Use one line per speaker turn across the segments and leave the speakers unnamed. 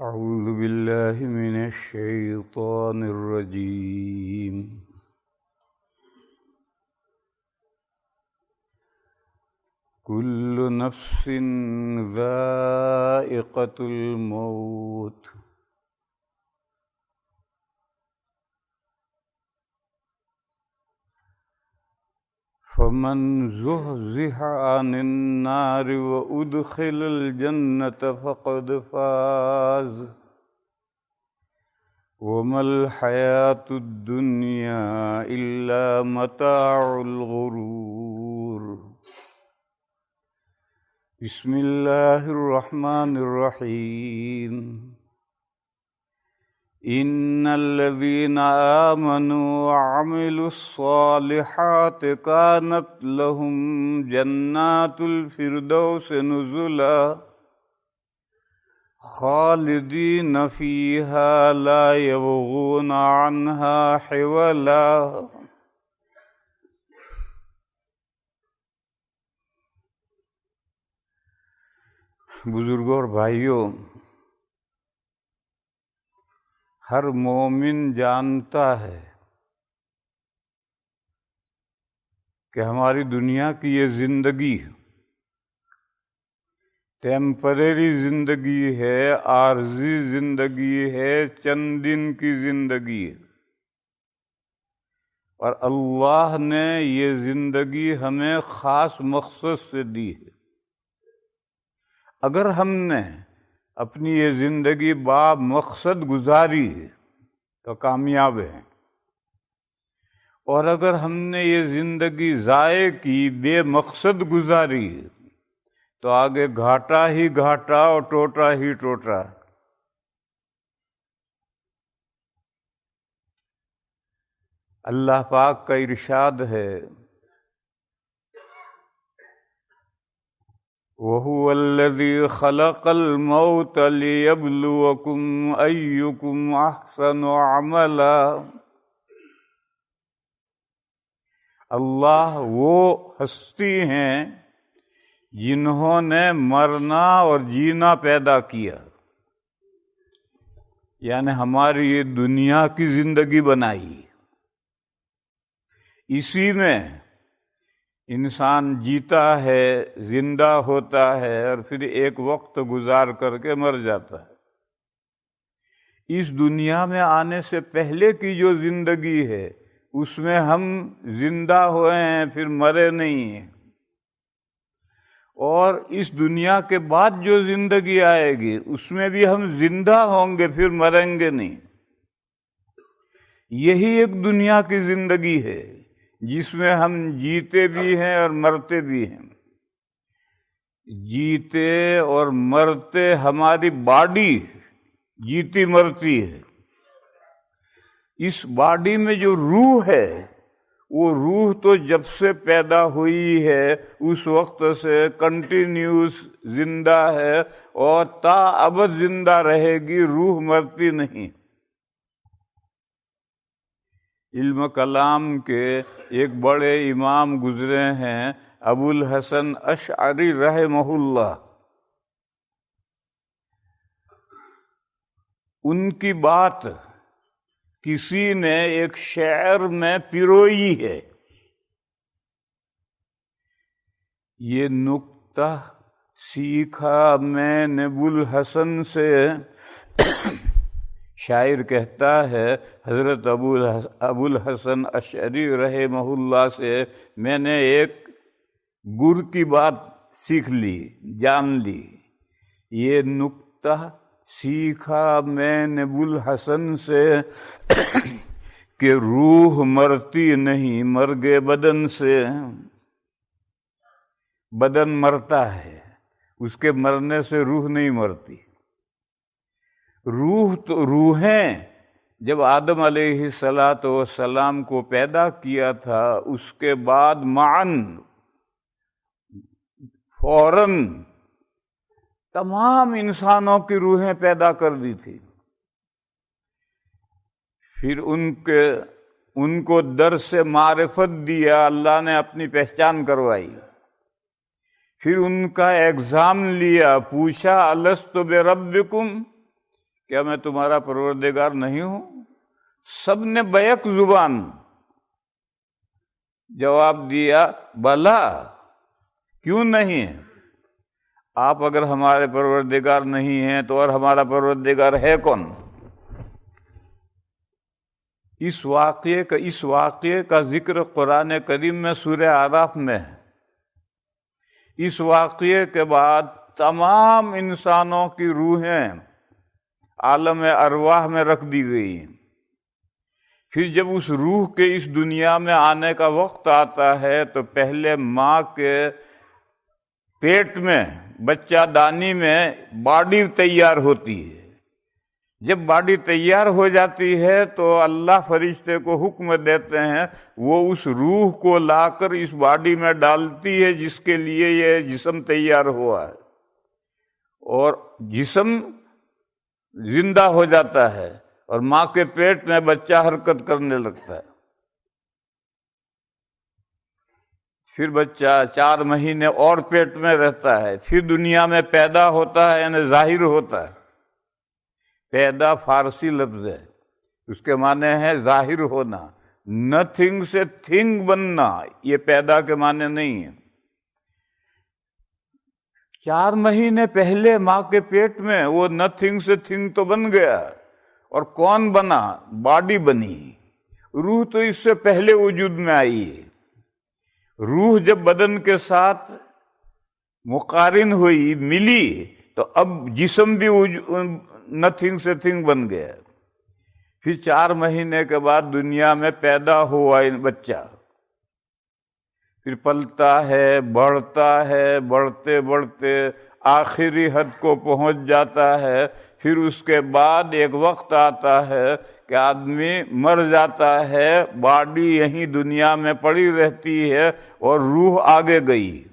أعوذ بالله من الشيطان الرجيم. كل نفس ذائقة الموت فمن زحزح عن النار وأدخل الجنة فقد فاز وما الحياة الدنيا إلا متاع الغرور. بسم الله الرحمن الرحيم. إن الذين آمنوا وعملوا الصالحات كانت لهم جنات الفردوس نزلا خالدين فيها لا يبغون عنها حولا. بزرگوں اور بھائیوں، ہر مومن جانتا ہے کہ ہماری دنیا کی یہ زندگی ٹیمپریری زندگی ہے، عارضی زندگی ہے، چند دن کی زندگی ہے، اور اللہ نے یہ زندگی ہمیں خاص مقصد سے دی ہے. اگر ہم نے اپنی یہ زندگی با مقصد گزاری تو کامیاب ہیں، اور اگر ہم نے یہ زندگی ضائع کی، بے مقصد گزاری، تو آگے گھاٹا ہی گھاٹا اور ٹوٹا ہی ٹوٹا. اللہ پاک کا ارشاد ہے، وَهُوَ الَّذِي خَلَقَ الْمَوْتَ لِيَبْلُوَكُمْ أَيُّكُمْ أَحْسَنُ عَمَلًا. اللہ وہ ہستی ہیں جنہوں نے مرنا اور جینا پیدا کیا، یعنی ہماری یہ دنیا کی زندگی بنائی. اسی میں انسان جیتا ہے، زندہ ہوتا ہے، اور پھر ایک وقت گزار کر کے مر جاتا ہے. اس دنیا میں آنے سے پہلے کی جو زندگی ہے اس میں ہم زندہ ہوئے ہیں، پھر مرے نہیں ہیں. اور اس دنیا کے بعد جو زندگی آئے گی اس میں بھی ہم زندہ ہوں گے، پھر مریں گے نہیں. یہی ایک دنیا کی زندگی ہے جس میں ہم جیتے بھی ہیں اور مرتے بھی ہیں. جیتے اور مرتے ہماری باڈی جیتی مرتی ہے. اس باڈی میں جو روح ہے، وہ روح تو جب سے پیدا ہوئی ہے اس وقت سے کنٹینیوس زندہ ہے اور تا ابد زندہ رہے گی، روح مرتی نہیں. علم کلام کے ایک بڑے امام گزرے ہیں، ابو الحسن اشعری رحمہ اللہ. ان کی بات کسی نے ایک شعر میں پیروئی ہے. یہ نکتہ سیکھا میں نے ابو الحسن سے، شاعر کہتا ہے حضرت ابو الحسن اشعری رحمہ اللہ سے میں نے ایک گر کی بات سیکھ لی، جان لی. یہ نکتہ سیکھا میں نے ابو الحسن سے کہ روح مرتی نہیں مرگے بدن سے. بدن مرتا ہے، اس کے مرنے سے روح نہیں مرتی. روح تو روحیں جب آدم علیہ السلام کو پیدا کیا تھا، اس کے بعد معاً فوراً تمام انسانوں کی روحیں پیدا کر دی تھی. پھر ان کو درس معرفت دیا، اللہ نے اپنی پہچان کروائی. پھر ان کا ایگزام لیا، پوچھا الست بربکم، کیا میں تمہارا پروردگار نہیں ہوں؟ سب نے بیک زبان جواب دیا بلا، کیوں نہیں ہے؟ آپ اگر ہمارے پروردگار نہیں ہیں تو اور ہمارا پروردگار ہے کون؟ اس واقعے کا ذکر قرآن کریم میں سورہ اعراف میں ہے۔ اس واقعے کے بعد تمام انسانوں کی روحیں عالم ارواح میں رکھ دی گئی ہیں۔ پھر جب اس روح کے اس دنیا میں آنے کا وقت آتا ہے تو پہلے ماں کے پیٹ میں بچہ دانی میں باڈی تیار ہوتی ہے۔ جب باڈی تیار ہو جاتی ہے تو اللہ فرشتے کو حکم دیتے ہیں، وہ اس روح کو لا کر اس باڈی میں ڈالتی ہے جس کے لیے یہ جسم تیار ہوا ہے، اور جسم زندہ ہو جاتا ہے اور ماں کے پیٹ میں بچہ حرکت کرنے لگتا ہے۔ پھر بچہ 4 مہینے اور پیٹ میں رہتا ہے، پھر دنیا میں پیدا ہوتا ہے، یعنی ظاہر ہوتا ہے۔ پیدا فارسی لفظ ہے، اس کے معنی ہے ظاہر ہونا، نتھنگ سے تھنگ بننا، یہ پیدا کے معنی نہیں ہے۔ 4 مہینے پہلے ماں کے پیٹ میں وہ نتھنگ سے تھنگ تو بن گیا، اور کون بنا؟ باڈی بنی۔ روح تو اس سے پہلے وجود میں آئی ہے۔ روح جب بدن کے ساتھ مقارن ہوئی، ملی، تو اب جسم بھی نتھنگ سے تھنگ بن گیا۔ پھر 4 مہینے کے بعد دنیا میں پیدا ہوا بچہ، پھر پلتا ہے، بڑھتے بڑھتے آخری حد کو پہنچ جاتا ہے۔ پھر اس کے بعد ایک وقت آتا ہے کہ آدمی مر جاتا ہے، باڈی یہیں دنیا میں پڑی رہتی ہے اور روح آگے گئی،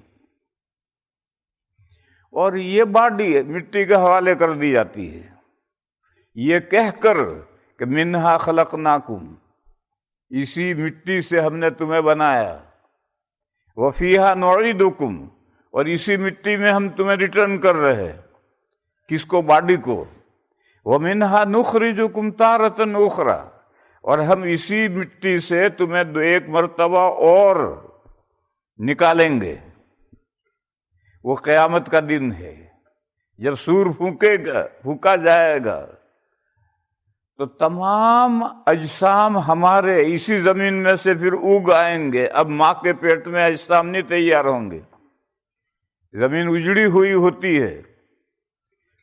اور یہ باڈی مٹی کے حوالے کر دی جاتی ہے، یہ کہہ کر کہ منہا خلقناکم، اسی مٹی سے ہم نے تمہیں بنایا، وفیہا نعیدکم، اور اسی مٹی میں ہم تمہیں ریٹرن کر رہے ہیں۔ کس کو؟ باڈی کو۔ ومنہا نخرجکم تارۃ اخری، اور ہم اسی مٹی سے تمہیں ایک مرتبہ اور نکالیں گے۔ وہ قیامت کا دن ہے، جب سور پھونکا جائے گا تو تمام اجسام ہمارے اسی زمین میں سے پھر اگ آئیں گے۔ اب ماں کے پیٹ میں اجسام نہیں تیار ہوں گے، زمین اجڑی ہوئی ہوتی ہے،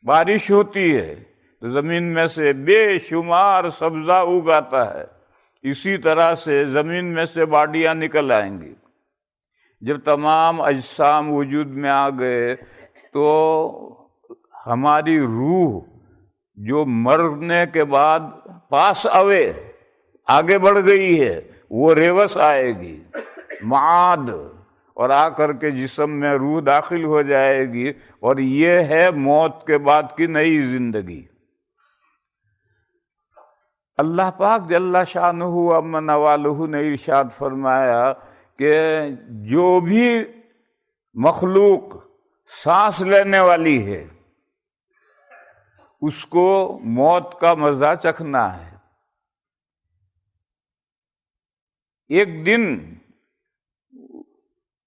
بارش ہوتی ہے تو زمین میں سے بے شمار سبزہ اگ آتا ہے، اسی طرح سے زمین میں سے باڈیاں نکل آئیں گی۔ جب تمام اجسام وجود میں آ گئے تو ہماری روح جو مرنے کے بعد پاس اوے آگے بڑھ گئی ہے، وہ ریوس آئے گی، معاد، اور آ کر کے جسم میں روح داخل ہو جائے گی، اور یہ ہے موت کے بعد کی نئی زندگی۔ اللہ پاک جل شانہ عم نوالہ نے ارشاد فرمایا کہ جو بھی مخلوق سانس لینے والی ہے اس کو موت کا مزہ چکھنا ہے۔ ایک دن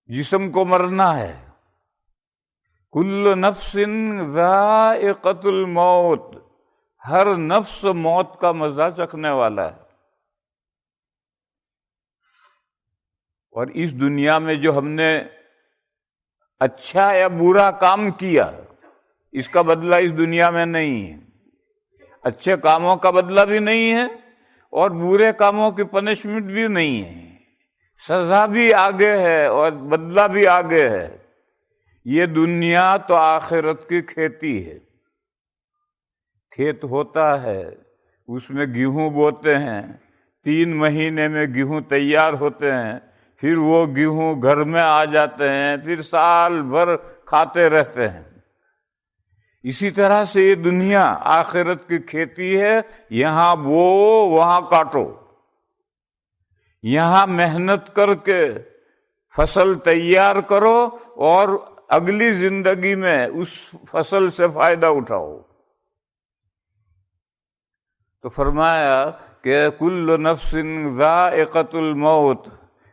جسم کو مرنا ہے۔ کل نفس ذائقۃ الموت، ہر نفس موت کا مزہ چکھنے والا ہے۔ اور اس دنیا میں جو ہم نے اچھا یا برا کام کیا، اس کا بدلہ اس دنیا میں نہیں ہے، اچھے کاموں کا بدلہ بھی نہیں ہے اور برے کاموں کی پنشمنٹ بھی نہیں ہے، سزا بھی آگے ہے اور بدلہ بھی آگے ہے۔ یہ دنیا تو آخرت کی کھیتی ہے، کھیت ہوتا ہے، اس میں گیہوں بوتے ہیں، 3 مہینے میں گیہوں تیار ہوتے ہیں، پھر وہ گیہوں گھر میں آ جاتے ہیں، پھر سال بھر کھاتے رہتے ہیں۔ اسی طرح سے یہ دنیا آخرت کی کھیتی ہے، یہاں بو وہاں کاٹو، یہاں محنت کر کے فصل تیار کرو اور اگلی زندگی میں اس فصل سے فائدہ اٹھاؤ۔ تو فرمایا کہ کل نفس ذائقۃ الموت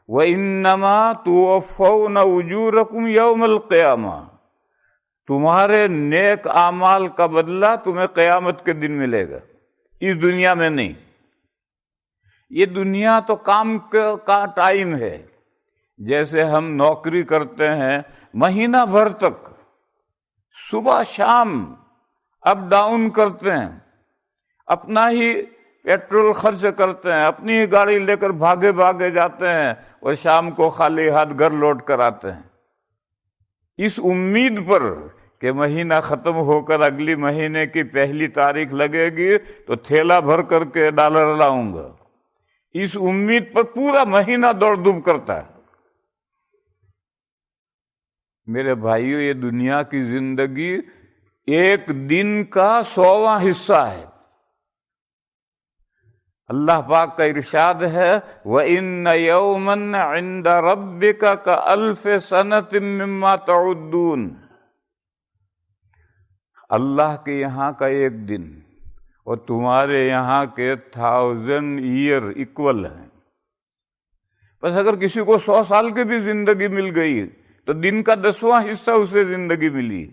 وانما توفون اجورکم یوم القیامہ، تمہارے نیک اعمال کا بدلہ تمہیں قیامت کے دن ملے گا، اس دنیا میں نہیں۔ یہ دنیا تو کام کا ٹائم ہے، جیسے ہم نوکری کرتے ہیں مہینہ بھر تک، صبح شام اپ ڈاؤن کرتے ہیں، اپنا ہی پیٹرول خرچ کرتے ہیں، اپنی ہی گاڑی لے کر بھاگے بھاگے جاتے ہیں اور شام کو خالی ہاتھ گھر لوٹ کر آتے ہیں، اس امید پر کہ مہینہ ختم ہو کر اگلی مہینے کی پہلی تاریخ لگے گی تو تھیلا بھر کر کے ڈالر لاؤں گا، اس امید پر پورا مہینہ دوڑ دھوپ کرتا ہے۔ میرے بھائیو، یہ دنیا کی زندگی ایک دن کا 100واں حصہ ہے۔ اللہ پاک کا ارشاد ہے وَإِنَّ يَوْمًا عِنْدَ رَبِّكَ كَأَلْفِ سَنَةٍ مِّمَّا تَعُدُّونَ، اللہ کے یہاں کا ایک دن اور تمہارے یہاں کے 1000 ایئر اکول ہیں۔ بس اگر کسی کو 100 سال کی بھی زندگی مل گئی تو دن کا 10واں حصہ اسے زندگی ملی۔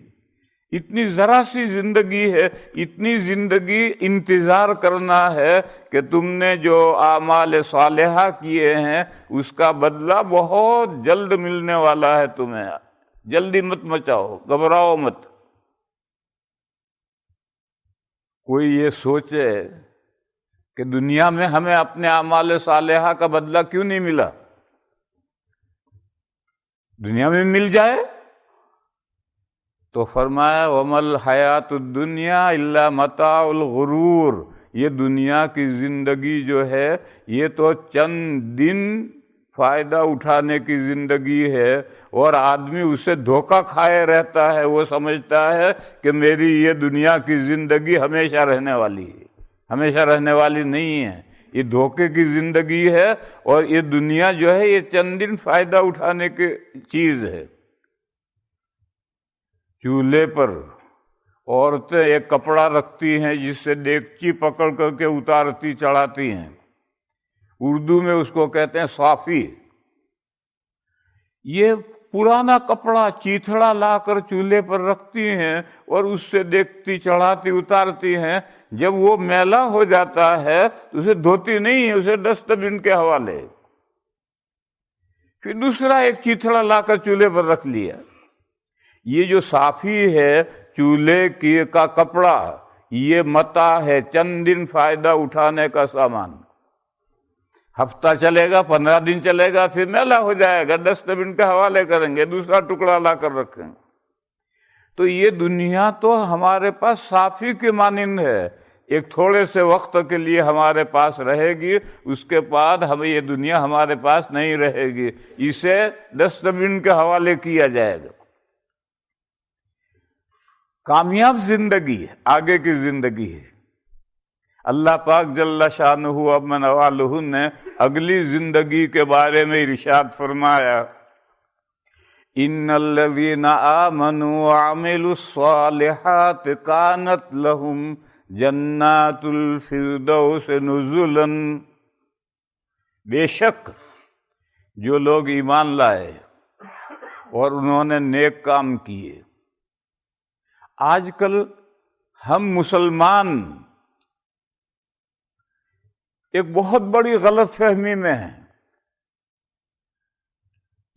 اتنی ذرا سی زندگی ہے، اتنی زندگی انتظار کرنا ہے کہ تم نے جو اعمال صالحہ کیے ہیں اس کا بدلہ بہت جلد ملنے والا ہے تمہیں، جلدی مت مچاؤ، گھبراؤ مت۔ کوئی یہ سوچے کہ دنیا میں ہمیں اپنے اعمال صالحہ کا بدلہ کیوں نہیں ملا؟ دنیا میں مل جائے تو فرمایا وَمَا الْحَيَاةُ الدُّنْيَا إِلَّا مَتَاعُ الْغُرُورِ، یہ دنیا کی زندگی جو ہے یہ تو چند دن فائدہ اٹھانے کی زندگی ہے، اور آدمی اسے دھوکہ کھائے رہتا ہے، وہ سمجھتا ہے کہ میری یہ دنیا کی زندگی ہمیشہ رہنے والی ہے، ہمیشہ رہنے والی نہیں ہے، یہ دھوکے کی زندگی ہے، اور یہ دنیا جو ہے یہ چند دن فائدہ اٹھانے کی چیز ہے۔ چولہے پر عورتیں ایک کپڑا رکھتی ہیں جس سے دیگچی پکڑ کر کے اتارتی چڑھاتی ہیں، اردو میں اس کو کہتے ہیں صافی۔ یہ پرانا کپڑا چیتھڑا لا کر چولہے پر رکھتی ہیں اور اس سے دیکھتی چڑھاتی اتارتی ہیں، جب وہ میلا ہو جاتا ہے تو اسے دھوتی نہیں ہے، اسے ڈسٹ بن کے حوالے، پھر دوسرا ایک چیتھڑا لا کر چولہے پر رکھ لیا۔ یہ جو صافی ہے چولہے کا کپڑا، یہ متاع ہے، چند دن فائدہ اٹھانے کا سامان، ہفتہ چلے گا، 15 دن چلے گا، پھر میلا ہو جائے گا، ڈسٹ بن کے حوالے کریں گے، دوسرا ٹکڑا لا کر رکھیں گے۔ تو یہ دنیا تو ہمارے پاس صافی کے مانند ہے، ایک تھوڑے سے وقت کے لیے ہمارے پاس رہے گی، اس کے بعد ہمیں یہ دنیا ہمارے پاس نہیں رہے گی، اسے ڈسٹ بن کے حوالے کیا جائے گا۔ کامیاب زندگی آگے کی زندگی ہے۔ اللہ پاک جل شانہ ومن والہ نے اگلی زندگی کے بارے میں ارشاد فرمایا ان الذین آمنوا وعملوا الصالحات کانت لہم جنات الفردوس نزلا، بے شک جو لوگ ایمان لائے اور انہوں نے نیک کام کیے۔ آج کل ہم مسلمان ایک بہت بڑی غلط فہمی میں ہیں،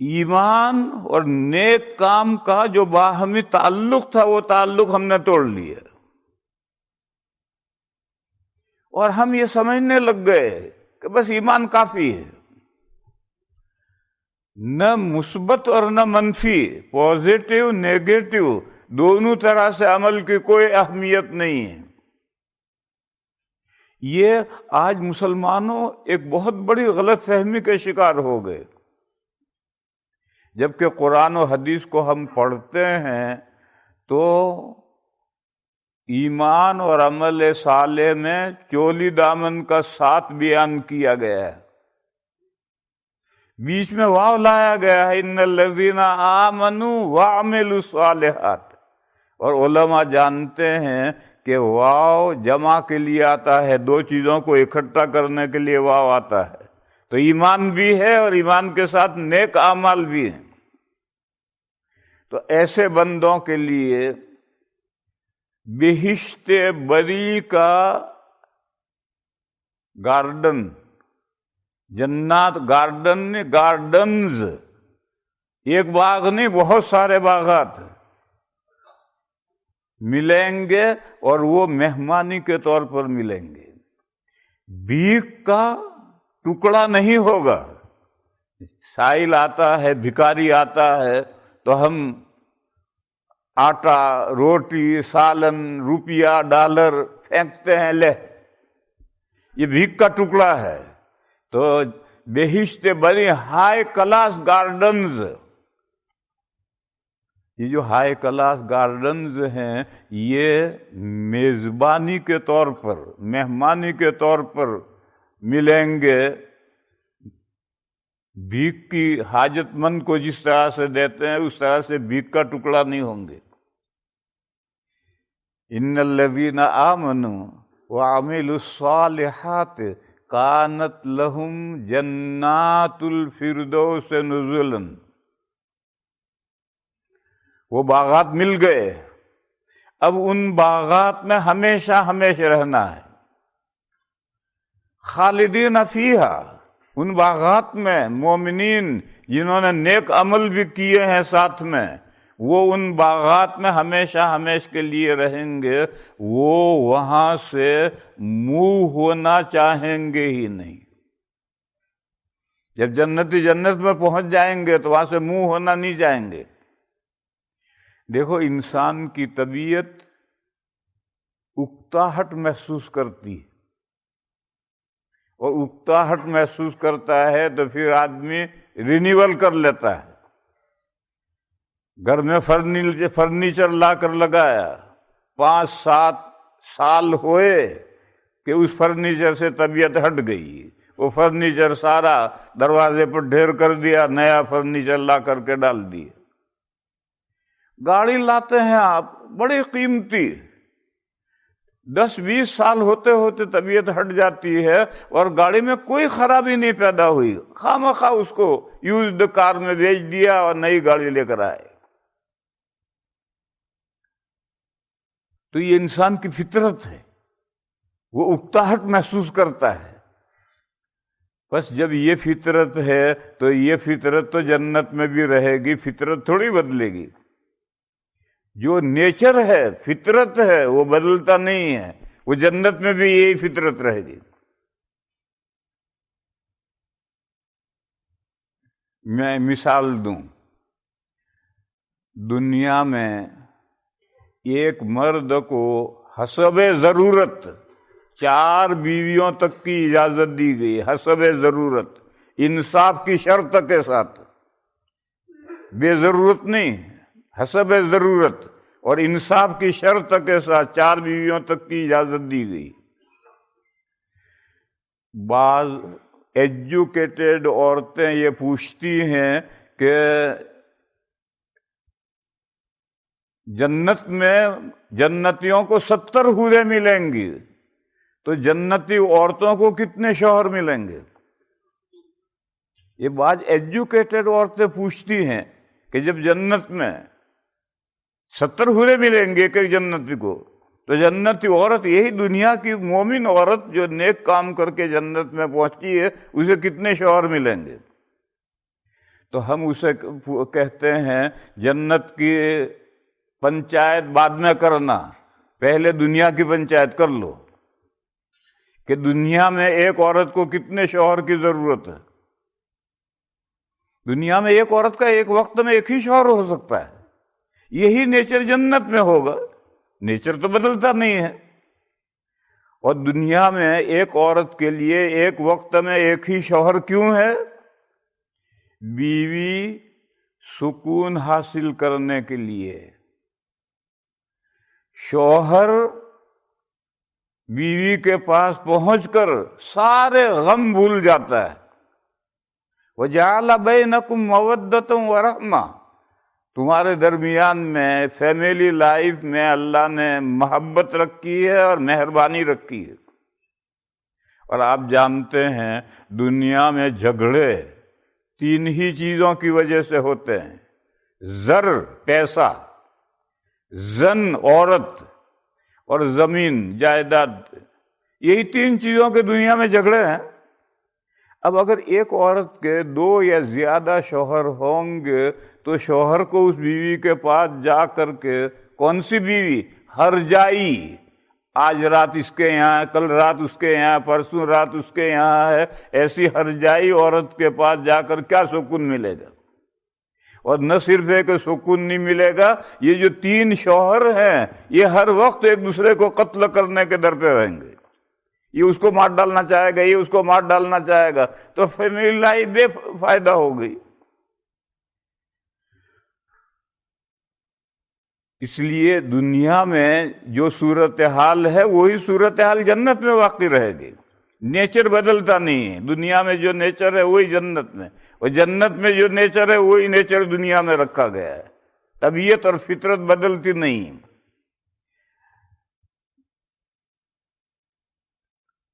ایمان اور نیک کام کا جو باہمی تعلق تھا وہ تعلق ہم نے توڑ لیا، اور ہم یہ سمجھنے لگ گئے کہ بس ایمان کافی ہے، نہ مثبت اور نہ منفی، پازیٹو نیگیٹو دونوں طرح سے عمل کی کوئی اہمیت نہیں ہے۔ یہ آج مسلمانوں ایک بہت بڑی غلط فہمی کے شکار ہو گئے، جبکہ قرآن و حدیث کو ہم پڑھتے ہیں تو ایمان اور عمل صالح میں چولی دامن کا ساتھ بیان کیا گیا ہے، بیچ میں واو لایا گیا ہے ان الذین آمنوا وعملوا الصالحات، اور علماء جانتے ہیں کہ واو جمع کے لیے آتا ہے، دو چیزوں کو اکٹھا کرنے کے لیے واو آتا ہے، تو ایمان بھی ہے اور ایمان کے ساتھ نیک اعمال بھی ہیں۔ تو ایسے بندوں کے لیے بہشت بری کا گارڈن، جنات گارڈن، گارڈنز، ایک باغ نہیں بہت سارے باغات ملیں گے، اور وہ مہمانی کے طور پر ملیں گے۔ بھیک کا ٹکڑا نہیں ہوگا۔ سائل آتا ہے، بھکاری آتا ہے تو ہم آٹا، روٹی، سالن، روپیہ، ڈالر پھینکتے ہیں، لے یہ بھیک کا ٹکڑا ہے۔ تو بہشت بری ہائی کلاس گارڈنز، یہ جو ہائی کلاس گارڈنز ہیں یہ میزبانی کے طور پر، مہمانی کے طور پر ملیں گے۔ بھیک کی حاجت مند کو جس طرح سے دیتے ہیں اس طرح سے بھیک کا ٹکڑا نہیں ہوں گے۔ ان الذین آمنوا وعملوا الصالحات کانت لہم جنات الفردوس نزلا، وہ باغات مل گئے، اب ان باغات میں ہمیشہ ہمیشہ رہنا ہے۔ خالدین فیہا، ان باغات میں مومنین جنہوں نے نیک عمل بھی کیے ہیں ساتھ میں، وہ ان باغات میں ہمیشہ ہمیشہ کے لیے رہیں گے، وہ وہاں سے منہ ہونا چاہیں گے ہی نہیں۔ جب جنتی جنت میں پہنچ جائیں گے تو وہاں سے منہ ہونا نہیں چاہیں گے۔ دیکھو انسان کی طبیعت اکتاہٹ محسوس کرتی ہے، اور اکتاہٹ محسوس کرتا ہے تو پھر آدمی رینیول کر لیتا ہے۔ گھر میں فرنیچر لا کر لگایا، 5-7 سال ہوئے کہ اس فرنیچر سے طبیعت ہٹ گئی، وہ فرنیچر سارا دروازے پر ڈھیر کر دیا، نیا فرنیچر لا کر کے ڈال دیا۔ گاڑی لاتے ہیں آپ بڑی قیمتی، 10-20 سال ہوتے ہوتے طبیعت ہٹ جاتی ہے اور گاڑی میں کوئی خرابی نہیں پیدا ہوئی، خواہ اس کو یوزڈ کار میں بیچ دیا اور نئی گاڑی لے کر آئے۔ تو یہ انسان کی فطرت ہے، وہ اکتاہٹ محسوس کرتا ہے۔ بس جب یہ فطرت ہے تو یہ فطرت تو جنت میں بھی رہے گی، فطرت تھوڑی بدلے گی۔ جو نیچر ہے، فطرت ہے، وہ بدلتا نہیں ہے، وہ جنت میں بھی یہی فطرت رہے گی۔ میں مثال دوں، دنیا میں ایک مرد کو حسب ضرورت 4 بیویوں تک کی اجازت دی گئی، حسب ضرورت، انصاف کی شرط کے ساتھ، بے ضرورت نہیں، حسب ضرورت اور انصاف کی شرط کے ساتھ 4 بیویوں تک کی اجازت دی گئی۔ بعض ایجوکیٹڈ عورتیں یہ پوچھتی ہیں کہ جنت میں جنتیوں کو 70 حوریں ملیں گی، تو جنتی عورتوں کو کتنے شوہر ملیں گے؟ یہ بعض ایجوکیٹڈ عورتیں پوچھتی ہیں کہ جب جنت میں 70 حوریں ملیں گے کہ جنتی کو، تو جنتی عورت یہی دنیا کی مومن عورت جو نیک کام کر کے جنت میں پہنچی ہے، اسے کتنے شوہر ملیں گے؟ تو ہم اسے کہتے ہیں جنت کی پنچایت بعد میں کرنا، پہلے دنیا کی پنچایت کر لو کہ دنیا میں ایک عورت کو کتنے شوہر کی ضرورت ہے۔ دنیا میں ایک عورت کا ایک وقت میں ایک ہی شوہر ہو سکتا ہے، یہی نیچر جنت میں ہوگا، نیچر تو بدلتا نہیں ہے۔ اور دنیا میں ایک عورت کے لیے ایک وقت میں ایک ہی شوہر کیوں ہے؟ بیوی سکون حاصل کرنے کے لیے، شوہر بیوی کے پاس پہنچ کر سارے غم بھول جاتا ہے۔ وَجَعَلَ بَيْنَكُمْ مَوَدَّةً وَرَحْمَةً، تمہارے درمیان میں فیملی لائف میں اللہ نے محبت رکھی ہے اور مہربانی رکھی ہے۔ اور آپ جانتے ہیں دنیا میں جھگڑے 3 ہی چیزوں کی وجہ سے ہوتے ہیں: زر پیسہ، زن عورت، اور زمین جائیداد۔ یہی 3 چیزوں کے دنیا میں جھگڑے ہیں۔ اب اگر ایک عورت کے 2 یا زیادہ شوہر ہوں گے تو شوہر کو اس بیوی کے پاس جا کر کے، کون سی بیوی؟ ہر جائی، آج رات اس کے یہاں، کل رات اس کے یہاں، پرسوں رات اس کے یہاں ہے، ایسی ہر جائی عورت کے پاس جا کر کیا سکون ملے گا؟ اور نہ صرف ہے کہ سکون نہیں ملے گا، یہ جو 3 شوہر ہیں یہ ہر وقت ایک دوسرے کو قتل کرنے کے در پہ رہیں گے۔ یہ اس کو مار ڈالنا چاہے گا، یہ اس کو مار ڈالنا چاہے گا، تو فیملی لائف بے فائدہ ہو گئی۔ اس لیے دنیا میں جو صورتحال ہے وہی صورتحال جنت میں واقع رہے گی۔ نیچر بدلتا نہیں ہے، دنیا میں جو نیچر ہے وہی جنت میں، اور جنت میں جو نیچر ہے وہی نیچر دنیا میں رکھا گیا ہے۔ طبیعت اور فطرت بدلتی نہیں۔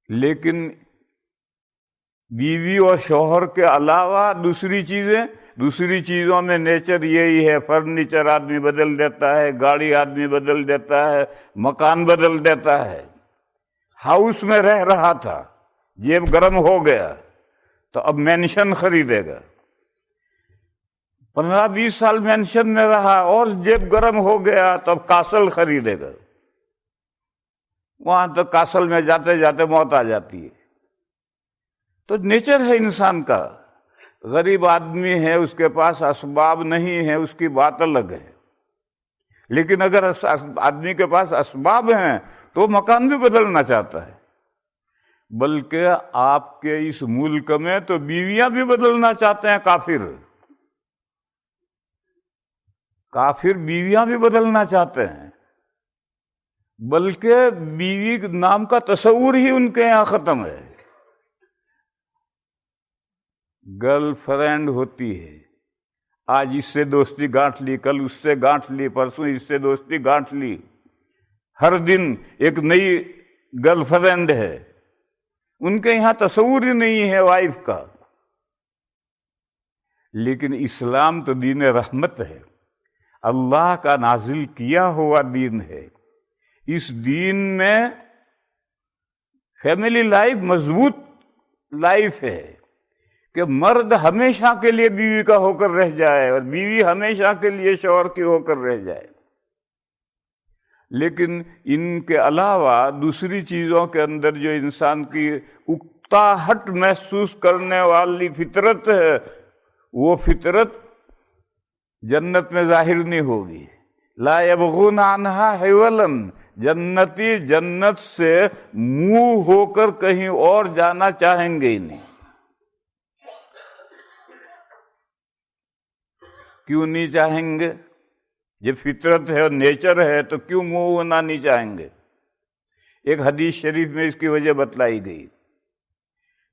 لیکن بیوی اور شوہر کے علاوہ دوسری چیزوں میں نیچر یہی ہے۔ فرنیچر آدمی بدل دیتا ہے، گاڑی آدمی بدل دیتا ہے، مکان بدل دیتا ہے۔ ہاؤس میں رہ رہا تھا، جیب گرم ہو گیا تو اب مینشن خریدے گا۔ 15-20 سال مینشن میں رہا اور جیب گرم ہو گیا تو اب کاسل خریدے گا۔ وہاں تو کاسل میں جاتے جاتے موت آ جاتی ہے۔ تو نیچر ہے انسان کا۔ غریب آدمی ہے، اس کے پاس اسباب نہیں ہے، اس کی بات الگ ہے۔ لیکن اگر آدمی کے پاس اسباب ہیں تو مکان بھی بدلنا چاہتا ہے۔ بلکہ آپ کے اس ملک میں تو بیویاں بھی بدلنا چاہتے ہیں کافر بیویاں بھی بدلنا چاہتے ہیں، بلکہ بیوی نام کا تصور ہی ان کے یہاں ختم ہے۔ گرل فرینڈ ہوتی ہے، آج اس سے دوستی گانٹھ لی، کل اس سے گانٹھ لی، پرسوں اس سے دوستی گانٹھ لی، ہر دن ایک نئی گرل فرینڈ ہے۔ ان کے یہاں تصور ہی نہیں ہے وائف کا۔ لیکن اسلام تو دین رحمت ہے، اللہ کا نازل کیا ہوا دین ہے۔ اس دین میں فیملی لائف مضبوط لائف ہے کہ مرد ہمیشہ کے لیے بیوی کا ہو کر رہ جائے اور بیوی ہمیشہ کے لیے شوہر کی ہو کر رہ جائے۔ لیکن ان کے علاوہ دوسری چیزوں کے اندر جو انسان کی اکتاہٹ محسوس کرنے والی فطرت ہے، وہ فطرت جنت میں ظاہر نہیں ہوگی۔ لا یبغون عنہا حولا، جنتی جنت سے منہ ہو کر کہیں اور جانا چاہیں گے ہی نہیں۔ کیوں نہیں چاہیں گے؟ جب فطرت ہے اور نیچر ہے تو کیوں منہ ہونا نہیں چاہیں گے؟ ایک حدیث شریف میں اس کی وجہ بتلائی گئی۔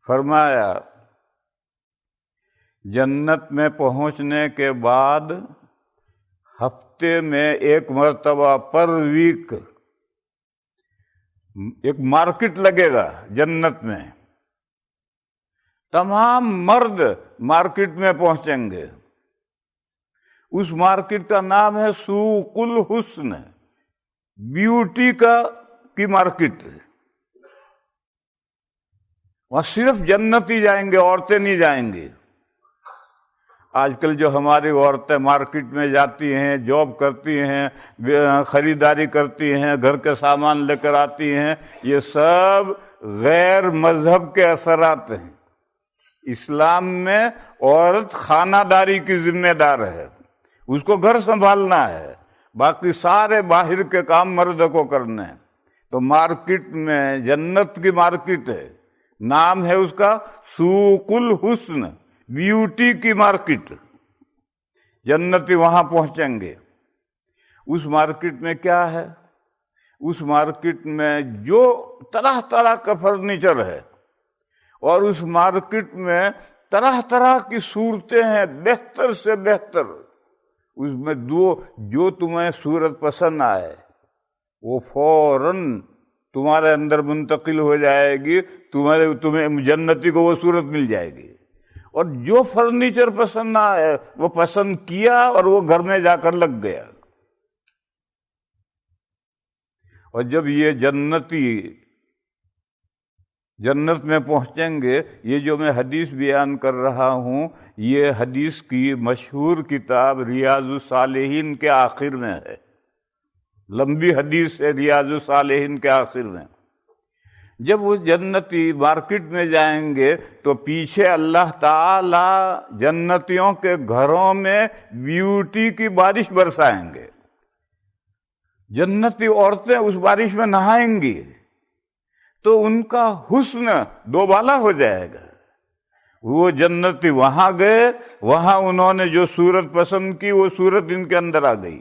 فرمایا جنت میں پہنچنے کے بعد ہفتے میں 1 مرتبہ پر ویک ایک مارکیٹ لگے گا جنت میں، تمام مرد مارکیٹ میں پہنچیں گے۔ اس مارکیٹ کا نام ہے سوق الحسن، بیوٹی کی مارکیٹ۔ وہاں صرف جنتی جائیں گے، عورتیں نہیں جائیں گے۔ آج کل جو ہماری عورتیں مارکیٹ میں جاتی ہیں، جاب کرتی ہیں، خریداری کرتی ہیں، گھر کے سامان لے کر آتی ہیں، یہ سب غیر مذہب کے اثرات ہیں۔ اسلام میں عورت خانہ داری کی ذمہ دار ہے، اس کو گھر سنبھالنا ہے، باقی سارے باہر کے کام مرد کو کرنے ہیں۔ تو مارکیٹ میں جنت کی مارکیٹ ہے، نام ہے اس کا سوق الحسن، بیوٹی کی مارکیٹ۔ جنتی وہاں پہنچیں گے۔ اس مارکیٹ میں کیا ہے؟ اس مارکیٹ میں جو طرح طرح کا فرنیچر ہے، اور اس مارکیٹ میں طرح طرح کی صورتیں ہیں، بہتر سے بہتر، اس میں جو تمہیں صورت پسند آئے وہ فوراً تمہارے اندر منتقل ہو جائے گی، تمہیں جنتی کو وہ صورت مل جائے گی۔ اور جو فرنیچر پسند نہ آئے وہ پسند کیا اور وہ گھر میں جا کر لگ گیا۔ اور جب یہ جنتی جنت میں پہنچیں گے، یہ جو میں حدیث بیان کر رہا ہوں یہ حدیث کی مشہور کتاب ریاض الصالحین کے آخر میں ہے، لمبی حدیث ہے ریاض الصالحین کے آخر میں۔ جب وہ جنتی مارکیٹ میں جائیں گے تو پیچھے اللہ تعالی جنتیوں کے گھروں میں بیوٹی کی بارش برسائیں گے، جنتی عورتیں اس بارش میں نہائیں گی تو ان کا حسن دوبالا ہو جائے گا۔ وہ جنتی وہاں گئے، وہاں انہوں نے جو صورت پسند کی وہ صورت ان کے اندر آ گئی،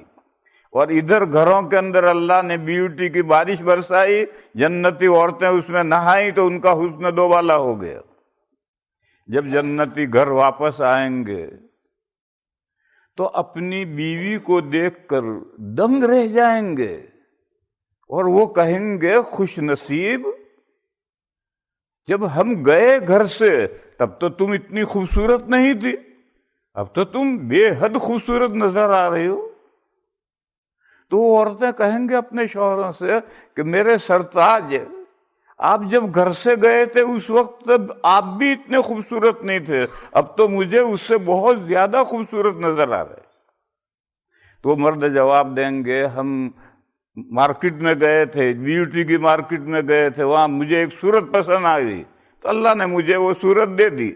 اور ادھر گھروں کے اندر اللہ نے بیوٹی کی بارش برسائی، جنتی عورتیں اس میں نہائیں تو ان کا حسن دوبالا ہو گیا۔ جب جنتی گھر واپس آئیں گے تو اپنی بیوی کو دیکھ کر دنگ رہ جائیں گے اور وہ کہیں گے خوش نصیب، جب ہم گئے گھر سے تب تو تم اتنی خوبصورت نہیں تھی، اب تو تم بے حد خوبصورت نظر آ رہی ہو۔ تو وہ عورتیں کہیں گے اپنے شوہروں سے کہ میرے سرتاج، آپ جب گھر سے گئے تھے اس وقت آپ بھی اتنے خوبصورت نہیں تھے، اب تو مجھے اس سے بہت زیادہ خوبصورت نظر آ رہے۔ تو مرد جواب دیں گے ہم مارکیٹ میں گئے تھے، بیوٹی کی مارکیٹ میں گئے تھے، وہاں مجھے ایک صورت پسند آ گئی تو اللہ نے مجھے وہ صورت دے دی۔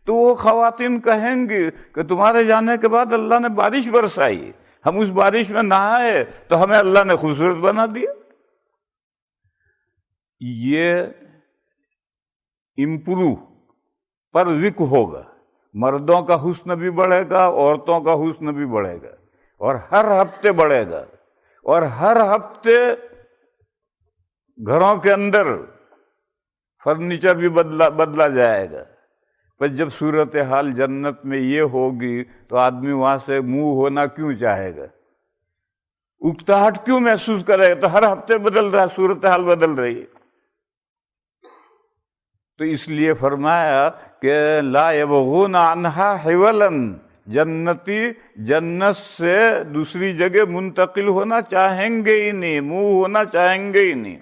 تو وہ خواتین کہیں گی کہ تمہارے جانے کے بعد اللہ نے بارش برسائی، ہم اس بارش میں نہائے تو ہمیں اللہ نے خوبصورت بنا دیا۔ یہ امپروو پر وک ہوگا، مردوں کا حسن بھی بڑھے گا، عورتوں کا حسن بھی بڑھے گا، اور ہر ہفتے بڑھے گا، اور ہر ہفتے گھروں کے اندر فرنیچر بھی بدلا جائے گا۔ پر جب صورتحال جنت میں یہ ہوگی تو آدمی وہاں سے منہ ہونا کیوں چاہے گا، اکتاہٹ کیوں محسوس کرے گا؟ تو ہر ہفتے بدل رہا، صورتحال بدل رہی ہے۔ تو اس لیے فرمایا کہ لا یبغون عنہا حولا، جنتی جنت سے دوسری جگہ منتقل ہونا چاہیں گے ہی نہیں، منہ ہونا چاہیں گے ہی نہیں۔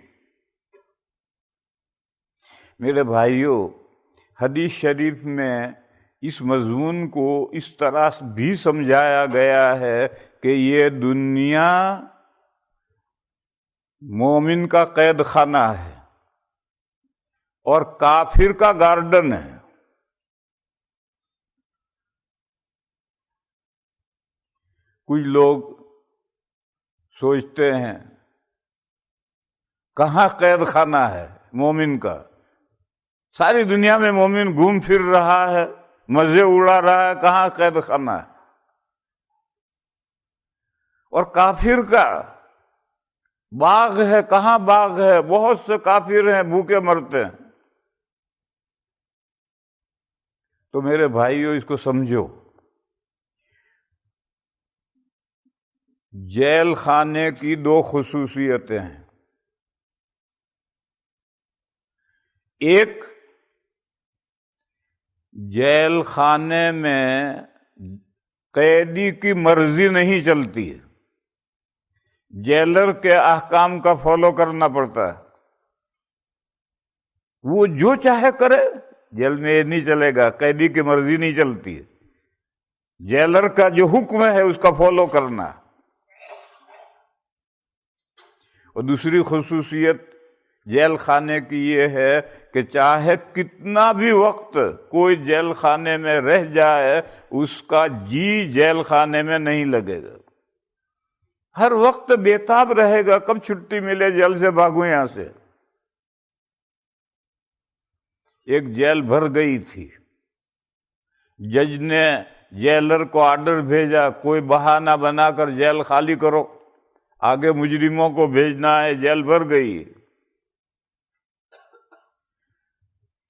میرے بھائیوں، حدیث شریف میں اس مضمون کو اس طرح بھی سمجھایا گیا ہے کہ یہ دنیا مومن کا قید خانہ ہے اور کافر کا گارڈن ہے۔ کچھ لوگ سوچتے ہیں کہاں قید خانہ ہے مومن کا، ساری دنیا میں مومن گھوم پھر رہا ہے، مزے اڑا رہا ہے، کہاں قید خانہ ہے؟ اور کافر کا باغ ہے، کہاں باغ ہے؟ بہت سے کافر ہیں بھوکے مرتے ہیں۔ تو میرے بھائیوں اس کو سمجھو، جیل خانے کی دو خصوصیتیں ہیں۔ ایک، جیل خانے میں قیدی کی مرضی نہیں چلتی ہے، جیلر کے احکام کا فالو کرنا پڑتا ہے، وہ جو چاہے کرے۔ جیل میں یہ نہیں چلے گا، قیدی کی مرضی نہیں چلتی ہے، جیلر کا جو حکم ہے اس کا فالو کرنا۔ اور دوسری خصوصیت جیل خانے کی یہ ہے کہ چاہے کتنا بھی وقت کوئی جیل خانے میں رہ جائے، اس کا جی جیل خانے میں نہیں لگے گا، ہر وقت بےتاب رہے گا کب چھٹی ملے، جیل سے بھاگوں یہاں سے۔ ایک جیل بھر گئی تھی، جج نے جیلر کو آرڈر بھیجا کوئی بہانہ بنا کر جیل خالی کرو، آگے مجرموں کو بھیجنا ہے، جیل بھر گئی۔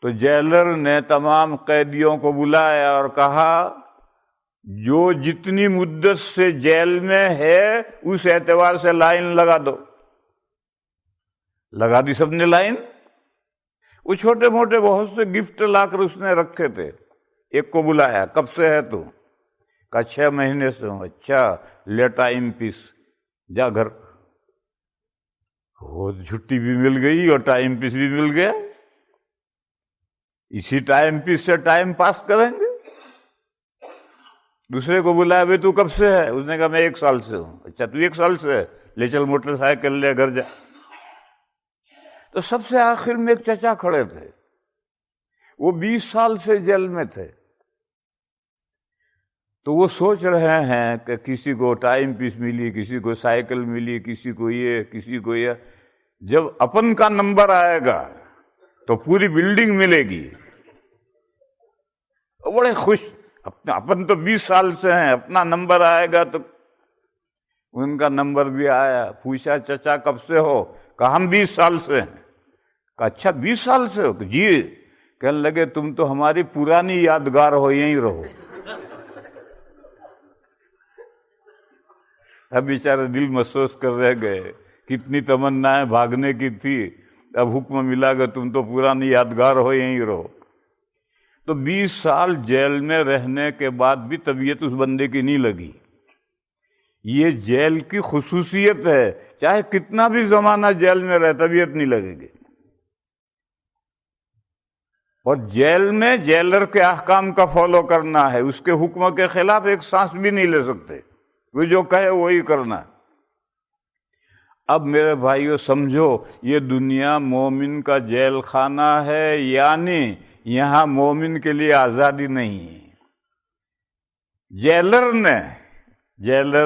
تو جیلر نے تمام قیدیوں کو بلایا اور کہا جو جتنی مدت سے جیل میں ہے اس اعتبار سے لائن لگا دو. لگا دی سب نے لائن. وہ چھوٹے موٹے بہت سے گفٹ لا کر اس نے رکھے تھے. ایک کو بلایا, کب سے ہے تو؟ کہا 6 مہینے سے ہوں. اچھا, لے ٹائم پیس, جا گھر. وہ چھٹی بھی مل گئی اور ٹائم پیس بھی مل گیا. اسی ٹائم پیس سے ٹائم پاس کریں گے. دوسرے کو بلایا, بھائی تو کب سے ہے؟ اس نے کہا میں 1 سال سے ہوں. اچھا تو 1 سال سے ہے, لے چل موٹر سائیکل لے گھر جا. تو سب سے آخر میں ایک چچا کھڑے تھے, وہ 20 سال سے جیل میں تھے. تو وہ سوچ رہے ہیں کہ کسی کو ٹائم پیس ملی, کسی کو سائیکل ملی, کسی کو یہ, کسی کو یہ. جب اپن کا نمبر آئے گا تو پوری بلڈنگ ملے گی. بڑے خوش. اپن تو 20 سال سے ہیں, اپنا نمبر آئے گا. تو ان کا نمبر بھی آیا. پوچھا چچا کب سے ہو؟ کہا ہم 20 سال سے ہیں. کہا اچھا 20 سال سے ہو؟ جی. کہنے لگے تم تو ہماری پرانی یادگار ہو, یہیں رہو. اب بیچارے دل محسوس کر رہ گئے, کتنی تمنائیں بھاگنے کی تھی, اب حکم ملا کہ تم تو پرانی یادگار ہو, یہیں رہو. تو 20 سال جیل میں رہنے کے بعد بھی طبیعت اس بندے کی نہیں لگی. یہ جیل کی خصوصیت ہے, چاہے کتنا بھی زمانہ جیل میں رہے طبیعت نہیں لگے گی. اور جیل میں جیلر کے احکام کا فالو کرنا ہے, اس کے حکم کے خلاف ایک سانس بھی نہیں لے سکتے. وہ جو کہے وہی کرنا. اب میرے بھائیو سمجھو, یہ دنیا مومن کا جیل خانہ ہے, یعنی یہاں مومن کے لیے آزادی نہیں ہے. جیلر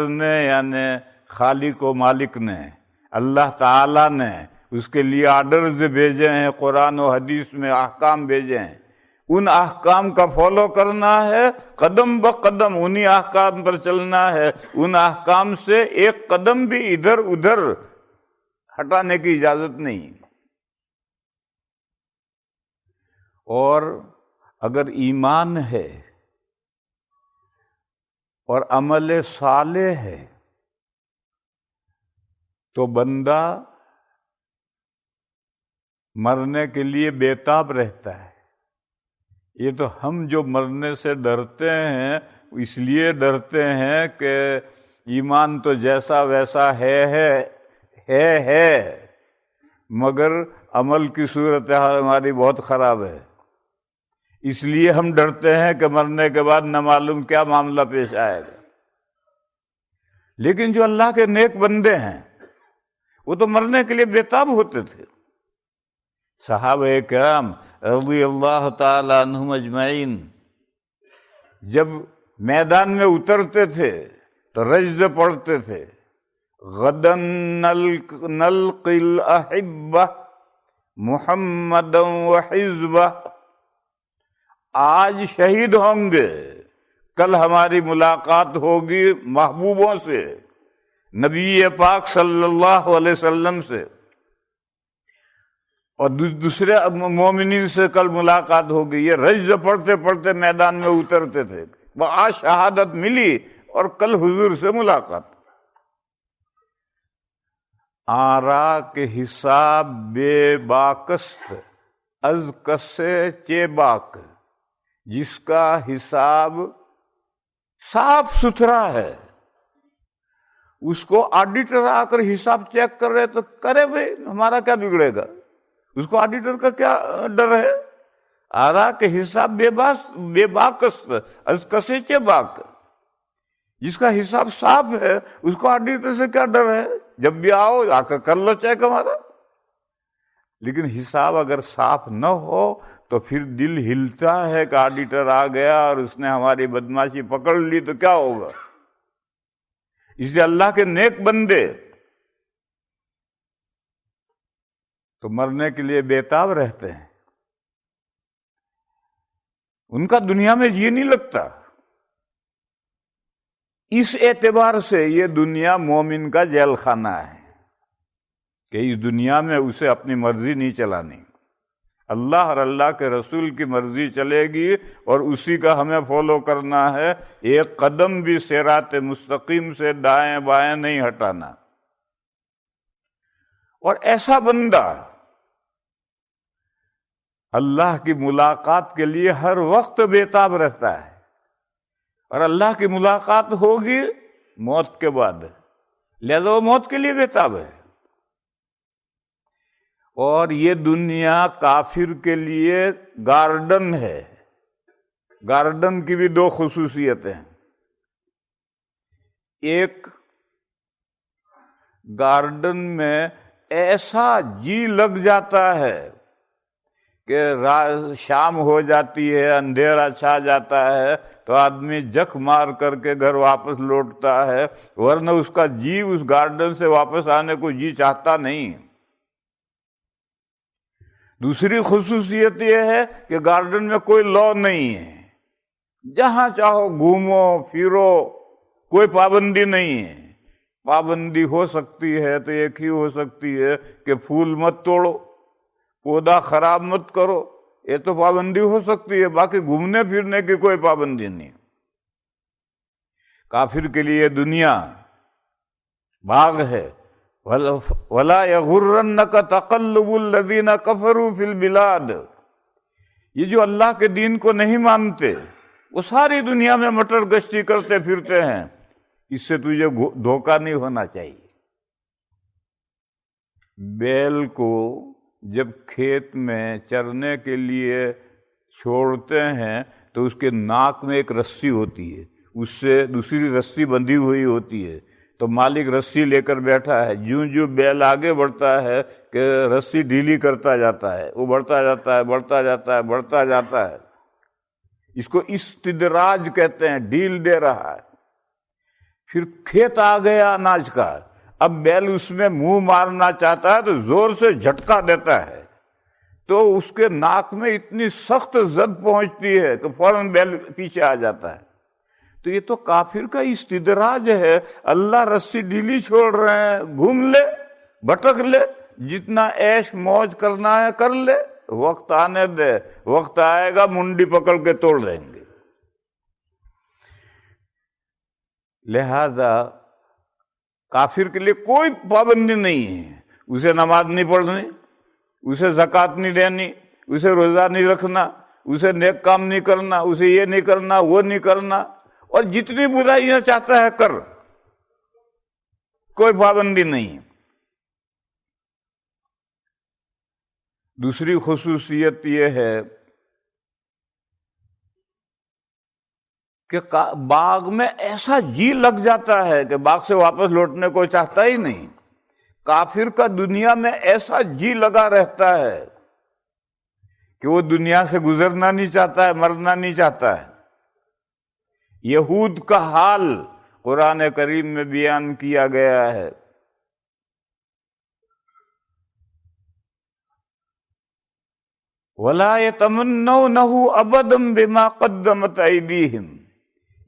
نے یعنی خالق و مالک نے, اللہ تعالی نے اس کے لیے آرڈرز بھیجے ہیں, قرآن و حدیث میں احکام بھیجے ہیں. ان احکام کا فالو کرنا ہے, قدم بقدم انہی احکام پر چلنا ہے. ان احکام سے ایک قدم بھی ادھر ادھر ہٹانے کی اجازت نہیں. اور اگر ایمان ہے اور عمل صالح ہے تو بندہ مرنے کے لیے بےتاب رہتا ہے. یہ تو ہم جو مرنے سے ڈرتے ہیں اس لیے ڈرتے ہیں کہ ایمان تو جیسا ویسا ہے مگر عمل کی صورتحال ہماری بہت خراب ہے. اس لیے ہم ڈرتے ہیں کہ مرنے کے بعد نہ معلوم کیا معاملہ پیش آئے گا. لیکن جو اللہ کے نیک بندے ہیں وہ تو مرنے کے لیے بےتاب ہوتے تھے. صحابہ کرام رضی اللہ تعالی عنہم اجمعین جب میدان میں اترتے تھے تو رجز پڑھتے تھے, غدن نلقی الاحبہ محمدا وحزبہ. آج شہید ہوں گے, کل ہماری ملاقات ہوگی محبوبوں سے, نبی پاک صلی اللہ علیہ وسلم سے, اور دوسرے مومنین سے کل ملاقات ہوگی. یہ رجز پڑھتے پڑھتے میدان میں اترتے تھے. وہ آج شہادت ملی اور کل حضور سے ملاقات. آرا کے حساب بے باکست از کسے چے باک. جس کا حساب صاف ستھرا ہے اس کو آڈیٹر آ کر حساب چیک کر رہے تو کرے بھائی, ہمارا کیا بگڑے گا, اس کو آڈیٹر کا کیا ڈر ہے. آرا کے حساب بے باکست از کسے چے باک. جس کا حساب صاف ہے اس کو آڈیٹر سے کیا ڈر ہے, جب بھی آؤ آ کر کر لو چیک ہمارا. لیکن حساب اگر صاف نہ ہو تو پھر دل ہلتا ہے کہ آڈیٹر آ گیا اور اس نے ہماری بدماشی پکڑ لی تو کیا ہوگا. اس لیے اللہ کے نیک بندے تو مرنے کے لیے بےتاب رہتے ہیں. ان کا دنیا میں جی نہیں لگتا. اس اعتبار سے یہ دنیا مومن کا جیل خانہ ہے کہ اس دنیا میں اسے اپنی مرضی نہیں چلانی. اللہ اور اللہ کے رسول کی مرضی چلے گی اور اسی کا ہمیں فالو کرنا ہے، ایک قدم بھی صراط مستقیم سے دائیں بائیں نہیں ہٹانا۔ اور ایسا بندہ اللہ کی ملاقات کے لیے ہر وقت بےتاب رہتا ہے، اور اللہ کی ملاقات ہوگی موت کے بعد، لہذا وہ موت کے لیے بےتاب ہے۔ اور یہ دنیا کافر کے لیے گارڈن ہے۔ گارڈن کی بھی دو خصوصیتیں ہیں۔ ایک، گارڈن میں ایسا جی لگ جاتا ہے کہ شام ہو جاتی ہے، اندھیرا چھا جاتا ہے تو آدمی جک مار کر کے گھر واپس لوٹتا ہے، ورنہ اس کا جی اس گارڈن سے واپس آنے کو جی چاہتا نہیں۔ دوسری خصوصیت یہ ہے کہ گارڈن میں کوئی لا نہیں ہے، جہاں چاہو گھومو پھرو، کوئی پابندی نہیں ہے۔ پابندی ہو سکتی ہے تو ایک ہی ہو سکتی ہے کہ پھول مت توڑو، پودا خراب مت کرو، یہ تو پابندی ہو سکتی ہے، باقی گھومنے پھرنے کی کوئی پابندی نہیں۔ کافر کے لیے دنیا باغ ہے۔ وَلَا يَغُرَّنَّكَ تَقَلُّبُ الَّذِينَ كَفَرُوا فِي الْبِلَادِ، یہ جو اللہ کے دین کو نہیں مانتے وہ ساری دنیا میں مٹر گشتی کرتے پھرتے ہیں، اس سے تجھے دھوکہ نہیں ہونا چاہیے۔ بیل کو جب کھیت میں چرنے کے لیے چھوڑتے ہیں تو اس کے ناک میں ایک رسی ہوتی ہے، اس سے دوسری رسی بندھی ہوئی ہوتی ہے، تو مالک رسی لے کر بیٹھا ہے، جوں بیل آگے بڑھتا ہے کہ رسی ڈھیلی کرتا جاتا ہے، وہ بڑھتا جاتا ہے، بڑھتا جاتا ہے، بڑھتا جاتا ہے۔ اس کو استدراج کہتے ہیں، ڈھیل دے رہا ہے۔ پھر کھیت آ گیا اناج کا، اب بیل اس میں منہ مارنا چاہتا ہے تو زور سے جھٹکا دیتا ہے، تو اس کے ناک میں اتنی سخت زد پہنچتی ہے کہ فوراً بیل پیچھے آ جاتا ہے۔ تو یہ تو کافر کا استدراج ہے، اللہ رسی ڈھیلی چھوڑ رہے ہیں، گھوم لے، بھٹک لے، جتنا عیش موج کرنا ہے کر لے، وقت آنے دے، وقت آئے گا منڈی پکڑ کے توڑ دیں گے۔ لہذا کافر کے لیے کوئی پابندی نہیں ہے، اسے نماز نہیں پڑھنی، اسے زکوٰۃ نہیں دینی، اسے روزہ نہیں رکھنا، اسے نیک کام نہیں کرنا، اسے یہ نہیں کرنا، وہ نہیں کرنا، اور جتنی برائیاں چاہتا ہے کر، کوئی پابندی نہیں۔ دوسری خصوصیت یہ ہے کہ باغ میں ایسا جی لگ جاتا ہے کہ باغ سے واپس لوٹنے کو چاہتا ہی نہیں۔ کافر کا دنیا میں ایسا جی لگا رہتا ہے کہ وہ دنیا سے گزرنا نہیں چاہتا ہے، مرنا نہیں چاہتا ہے۔ یہود کا حال قرآن کریم میں بیان کیا گیا ہے۔ وَلَا يَتَمَنَّوْنَهُ أَبَدًا بِمَا قَدَّمَتْ أَيْدِيهِمْ،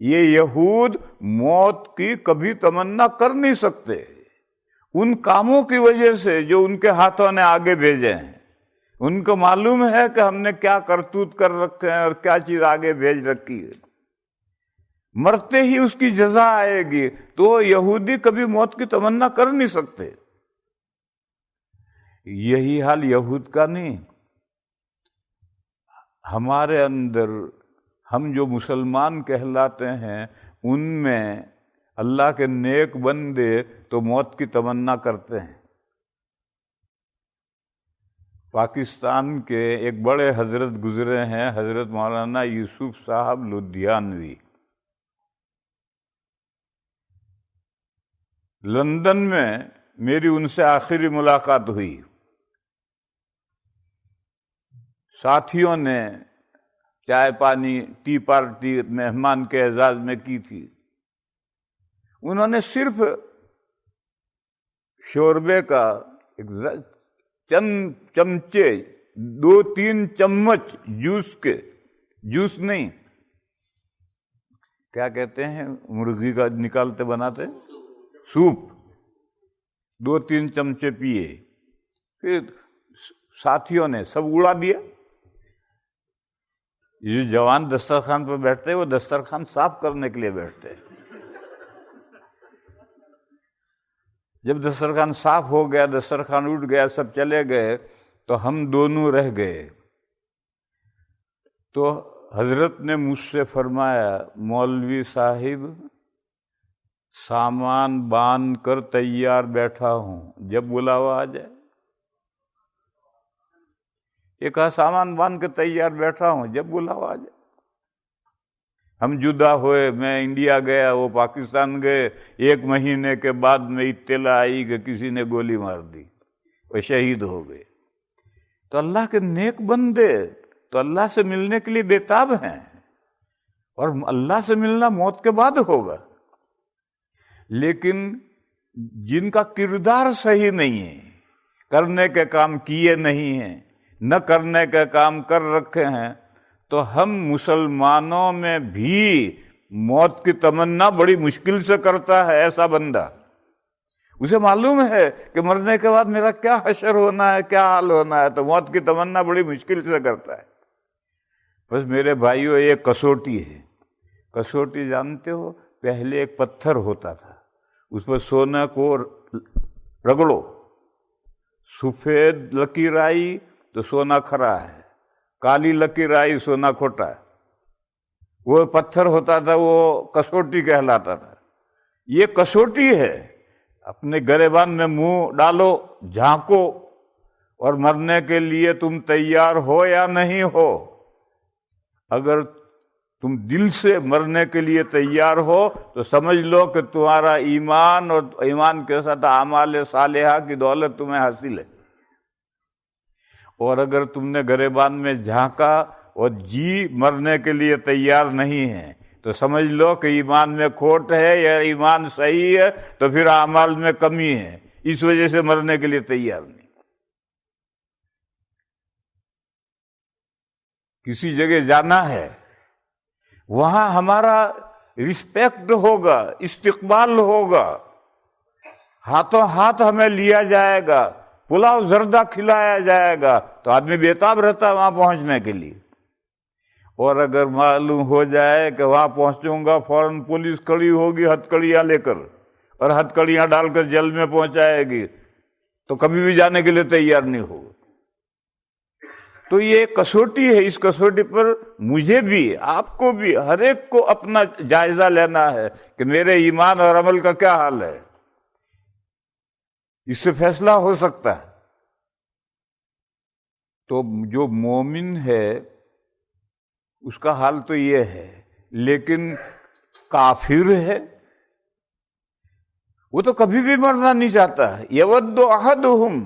یہ یہود موت کی کبھی تمنا کر نہیں سکتے ان کاموں کی وجہ سے جو ان کے ہاتھوں نے آگے بھیجے ہیں۔ ان کو معلوم ہے کہ ہم نے کیا کرتوت کر رکھے ہیں اور کیا چیز آگے بھیج رکھی ہے، مرتے ہی اس کی جزا آئے گی، تو یہودی کبھی موت کی تمنا کر نہیں سکتے۔ یہی حال یہود کا نہیں، ہمارے اندر ہم جو مسلمان کہلاتے ہیں ان میں اللہ کے نیک بندے تو موت کی تمنا کرتے ہیں۔ پاکستان کے ایک بڑے حضرت گزرے ہیں، حضرت مولانا یوسف صاحب لدھیانوی، لندن میں میری ان سے آخری ملاقات ہوئی۔ ساتھیوں نے چائے پانی ٹی پارٹی مہمان کے اعزاز میں کی تھی۔ انہوں نے صرف شوربے کا چند چمچے، 2-3 چمچ جوس نہیں، کیا کہتے ہیں مرغی کا نکالتے بناتے سوپ، 2-3 چمچے پیے، پھر ساتھیوں نے سب اڑا دیا۔ یہ جو جوان دسترخوان پر بیٹھتے ہیں وہ دسترخوان صاف کرنے کے لیے بیٹھتے ہیں. جب دسترخوان صاف ہو گیا، دسترخوان اٹھ گیا، سب چلے گئے تو ہم دونوں رہ گئے. تو حضرت نے مجھ سے فرمایا، مولوی صاحب سامان باندھ کر تیار بیٹھا ہوں، جب بلاوا آ جائے. یہ کہا سامان باندھ کے تیار بیٹھا ہوں، جب بلاوا آ جائے. ہم جدا ہوئے، میں انڈیا گیا، وہ پاکستان گئے. 1 مہینے کے بعد میں اطلاع آئی کہ کسی نے گولی مار دی، وہ شہید ہو گئے. تو اللہ کے نیک بندے تو اللہ سے ملنے کے لیے بےتاب ہیں، اور اللہ سے ملنا موت کے بعد ہوگا. لیکن جن کا کردار صحیح نہیں ہے، کرنے کے کام کیے نہیں ہیں، نہ کرنے کے کام کر رکھے ہیں، تو ہم مسلمانوں میں بھی موت کی تمنا بڑی مشکل سے کرتا ہے. ایسا بندہ اسے معلوم ہے کہ مرنے کے بعد میرا کیا حشر ہونا ہے، کیا حال ہونا ہے، تو موت کی تمنا بڑی مشکل سے کرتا ہے. بس میرے بھائیوں، یہ کسوٹی ہے. کسوٹی جانتے ہو؟ پہلے ایک پتھر ہوتا تھا، اس پر سونے کو رگڑو، سفید لکیر آئی تو سونا کھرا ہے، کالی لکیر آئی سونا کھوٹا ہے. وہ پتھر ہوتا تھا، وہ کسوٹی کہلاتا تھا. یہ کسوٹی ہے. اپنے گریبان میں منہ ڈالو، جھانکو، اور مرنے کے لیے تم تیار ہو یا نہیں ہو. اگر تم دل سے مرنے کے لیے تیار ہو تو سمجھ لو کہ تمہارا ایمان اور ایمان کے ساتھ اعمال صالحہ کی دولت تمہیں حاصل ہے. اور اگر تم نے گریبان میں جھانکا اور جی مرنے کے لیے تیار نہیں ہے تو سمجھ لو کہ ایمان میں کھوٹ ہے، یا ایمان صحیح ہے تو پھر اعمال میں کمی ہے، اس وجہ سے مرنے کے لیے تیار نہیں. کسی جگہ جانا ہے، وہاں ہمارا رسپیکٹ ہوگا، استقبال ہوگا، ہاتھوں ہاتھ ہمیں لیا جائے گا، پلاؤ زردہ کھلایا جائے گا، تو آدمی بےتاب رہتا ہے وہاں پہنچنے کے لیے. اور اگر معلوم ہو جائے کہ وہاں پہنچوں گا فوراً پولیس کھڑی ہوگی ہتھکڑیاں لے کر، اور ہتھکڑیاں ڈال کر جیل میں پہنچائے گی، تو کبھی بھی جانے کے لیے تیار نہیں ہوگا. تو یہ کسوٹی ہے. اس کسوٹی پر مجھے بھی، آپ کو بھی، ہر ایک کو اپنا جائزہ لینا ہے کہ میرے ایمان اور عمل کا کیا حال ہے. اس سے فیصلہ ہو سکتا ہے. تو جو مومن ہے اس کا حال تو یہ ہے. لیکن کافر ہے، وہ تو کبھی بھی مرنا نہیں چاہتا. یود احدہم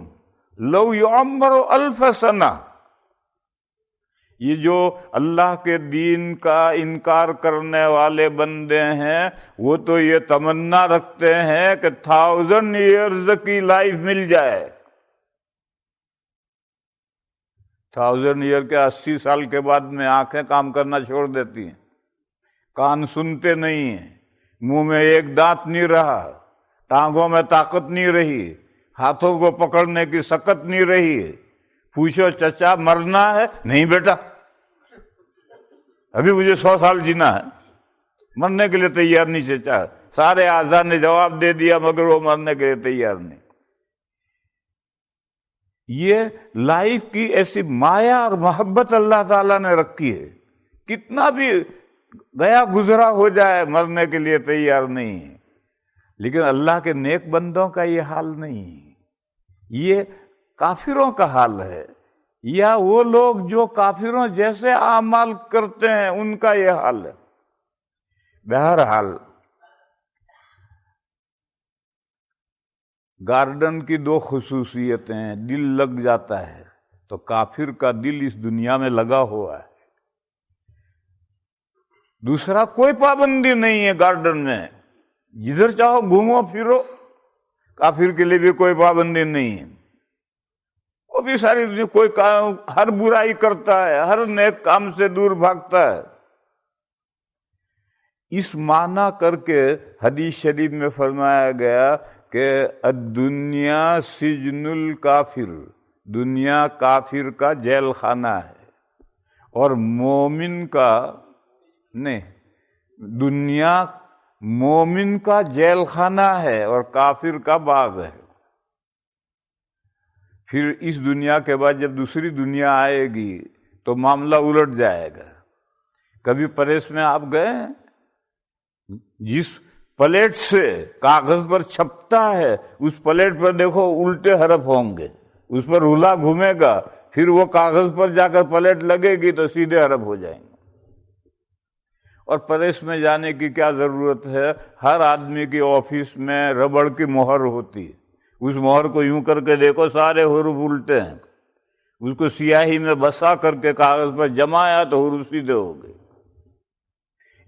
لو یعمر 1000 سنہ. یہ جو اللہ کے دین کا انکار کرنے والے بندے ہیں، وہ تو یہ تمنا رکھتے ہیں کہ 1000 ایئرز کی لائف مل جائے. 1000 ایئر کے 80 سال کے بعد میں آنکھیں کام کرنا چھوڑ دیتی ہیں، کان سنتے نہیں ہیں، منہ میں ایک دانت نہیں رہا، ٹانگوں میں طاقت نہیں رہی، ہاتھوں کو پکڑنے کی سکت نہیں رہی. پوچھو چچا مرنا ہے؟ نہیں بیٹا، ابھی مجھے 100 سال جینا ہے. مرنے کے لیے تیار نہیں چچا. سارے اعضاء نے جواب دے دیا مگر وہ مرنے کے لیے تیار نہیں. یہ لائف کی ایسی مایا اور محبت اللہ تعالیٰ نے رکھی ہے. کتنا بھی گیا گزرا ہو جائے مرنے کے لیے تیار نہیں ہے. لیکن اللہ کے نیک بندوں کا یہ حال نہیں ہے. یہ کافروں کا حال ہے، یا وہ لوگ جو کافروں جیسے اعمال کرتے ہیں ان کا یہ حال ہے. بہرحال گارڈن کی 2 خصوصیتیں ہیں. دل لگ جاتا ہے، تو کافر کا دل اس دنیا میں لگا ہوا ہے. دوسرا، کوئی پابندی نہیں ہے گارڈن میں، جدھر چاہو گھومو پھرو. کافر کے لیے بھی کوئی پابندی نہیں ہے. وہ بھی ساری دنیا کوئی کام، ہر برائی کرتا ہے، ہر نیک کام سے دور بھاگتا ہے. اس معنی کر کے حدیث شریف میں فرمایا گیا کہ الدنیا سجن الکافر، دنیا کافر کا جیل خانہ ہے. اور مومن کا نہیں، دنیا مومن کا جیل خانہ ہے اور کافر کا باغ ہے۔ پھر اس دنیا کے بعد جب دوسری دنیا آئے گی تو معاملہ الٹ جائے گا۔ کبھی پریس میں آپ گئے؟ جس پلیٹ سے کاغذ پر چھپتا ہے اس پلیٹ پر دیکھو الٹے حرف ہوں گے، اس پر رولا گھومے گا، پھر وہ کاغذ پر جا کر پلیٹ لگے گی تو سیدھے حرف ہو جائیں گے۔ اور پریس میں جانے کی کیا ضرورت ہے؟ ہر آدمی کی آفس میں ربڑ کی مہر ہوتی ہے، اس مہر کو یوں کر کے دیکھو سارے حروف الٹے ہیں، اس کو سیاہی میں بسا کر کے کاغذ پر جمایا تو حروف سیدھے ہو گئے۔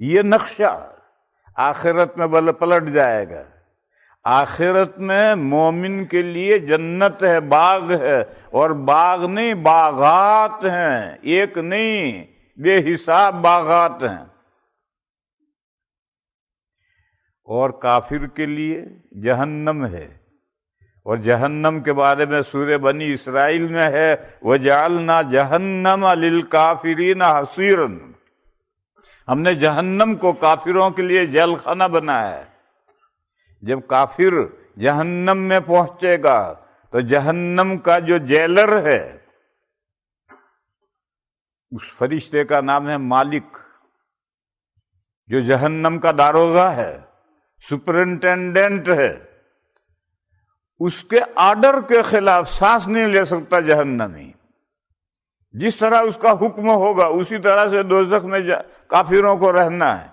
یہ نقشہ آخرت میں پلٹ جائے گا۔ آخرت میں مومن کے لیے جنت ہے، باغ ہے، اور باغ نہیں باغات ہیں، ایک نہیں بے حساب باغات ہیں۔ اور کافر کے لیے جہنم ہے، اور جہنم کے بارے میں سورہ بنی اسرائیل میں ہے وَجَعَلْنَا جَهَنَّمَ لِلْكَافِرِينَ حَصِيرًا، ہم نے جہنم کو کافروں کے لیے جیل خانہ بنایا ہے۔ جب کافر جہنم میں پہنچے گا تو جہنم کا جو جیلر ہے اس فرشتے کا نام ہے مالک، جو جہنم کا داروغہ ہے، سپرنٹینڈنٹ ہے، اس کے آرڈر کے خلاف سانس نہیں لے سکتا جہنمی۔ جس طرح اس کا حکم ہوگا اسی طرح سے دوزخ میں کافروں کو رہنا ہے،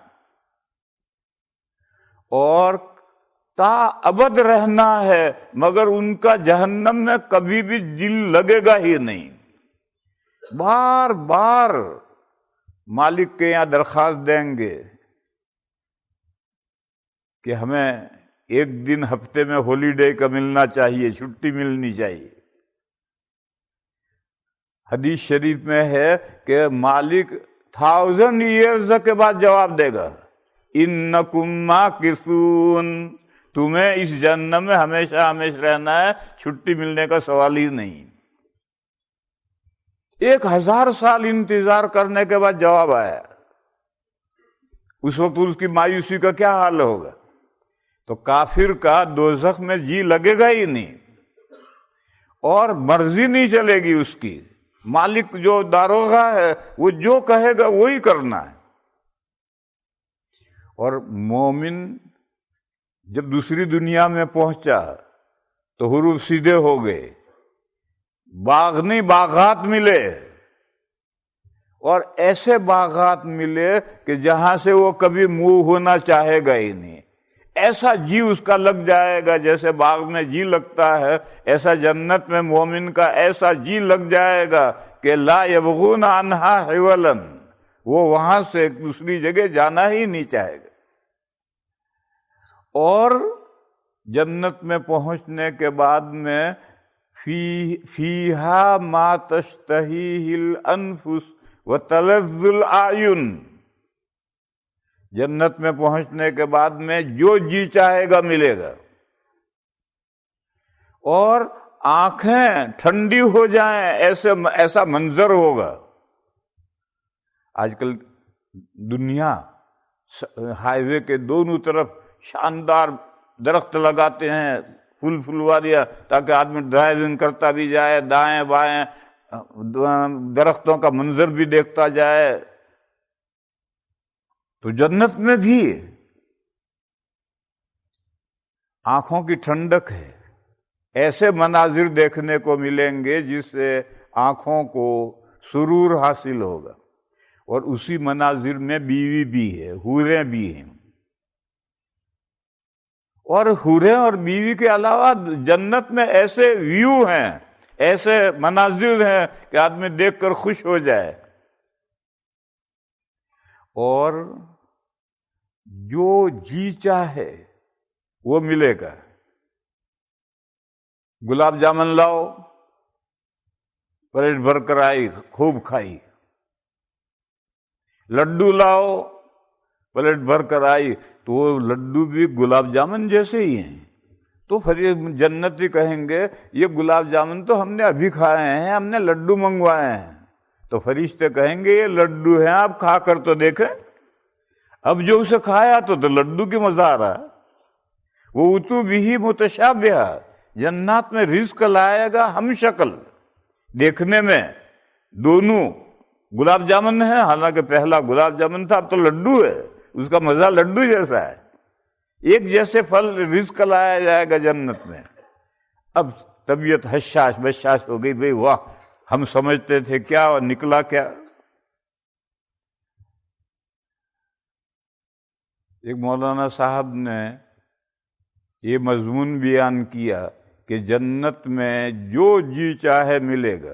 اور تا ابد رہنا ہے، مگر ان کا جہنم میں کبھی بھی دل لگے گا ہی نہیں۔ بار بار مالک کے یہاں درخواست دیں گے کہ ہمیں ایک دن ہفتے میں ہالیڈے کا ملنا چاہیے، چھٹی ملنی چاہیے۔ حدیث شریف میں ہے کہ مالک 1000 ایئرز کے بعد جواب دے گا انکم ماکثون، تمہیں اس جہنم میں ہمیشہ ہمیشہ رہنا ہے، چھٹی ملنے کا سوال ہی نہیں۔ 1000 سال انتظار کرنے کے بعد جواب آیا، اس وقت اس کی مایوسی کا کیا حال ہوگا؟ تو کافر کا دوزخ میں جی لگے گا ہی نہیں، اور مرضی نہیں چلے گی اس کی۔ مالک جو داروغہ ہے وہ جو کہے گا وہی کرنا ہے۔ اور مومن جب دوسری دنیا میں پہنچا تو حروف سیدھے ہو گئے، باغ نہیں باغات ملے، اور ایسے باغات ملے کہ جہاں سے وہ کبھی منہ ہونا چاہے گا ہی نہیں۔ ایسا جی اس کا لگ جائے گا جیسے باغ میں جی لگتا ہے، ایسا جنت میں مومن کا ایسا جی لگ جائے گا کہ لا یبغون عنہا حولا، وہ وہاں سے دوسری جگہ جانا ہی نہیں چاہے گا۔ اور جنت میں پہنچنے کے بعد میں فیہا ما تشتہیہ الانفس وتلذ الاعین، جنت میں پہنچنے کے بعد میں جو جی چاہے گا ملے گا، اور آنکھیں ٹھنڈی ہو جائیں ایسا منظر ہوگا۔ آج کل دنیا ہائی وے کے دونوں طرف شاندار درخت لگاتے ہیں، پھلواریاں، تاکہ آدمی ڈرائیونگ کرتا بھی جائے، دائیں بائیں درختوں کا منظر بھی دیکھتا جائے۔ تو جنت میں بھی آنکھوں کی ٹھنڈک ہے، ایسے مناظر دیکھنے کو ملیں گے جس سے آنکھوں کو سرور حاصل ہوگا، اور اسی مناظر میں بیوی بھی ہے، حوریں بھی ہیں۔ اور حوریں اور بیوی کے علاوہ جنت میں ایسے ویو ہیں، ایسے مناظر ہیں کہ آدمی دیکھ کر خوش ہو جائے۔ اور جو جی چاہے وہ ملے گا۔ گلاب جامن لاؤ، پلیٹ بھر کر آئی، خوب کھائی۔ لڈو لاؤ، پلیٹ بھر کر آئی، تو وہ لڈو بھی گلاب جامن جیسے ہی ہیں۔ تو پھر یہ جنتی کہیں گے یہ گلاب جامن تو ہم نے ابھی کھائے ہیں، ہم نے لڈو منگوائے ہیں۔ تو فرشتے کہیں گے یہ لڈو ہیں، آپ کھا کر تو دیکھیں۔ اب جو اسے کھایا تو لڈو کی مزہ آ رہا ہے۔ وہ اتو بھی متشابہ، جنات میں رزق لائے گا ہم شکل، دیکھنے میں دونوں گلاب جامن ہے، حالانکہ پہلا گلاب جامن تھا، اب تو لڈو ہے، اس کا مزہ لڈو جیسا ہے۔ ایک جیسے پھل رزق لایا جائے گا جنت میں۔ اب طبیعت حشاش بشاش ہو گئی، بھئی واہ، ہم سمجھتے تھے کیا اور نکلا کیا۔ ایک مولانا صاحب نے یہ مضمون بیان کیا کہ جنت میں جو جی چاہے ملے گا۔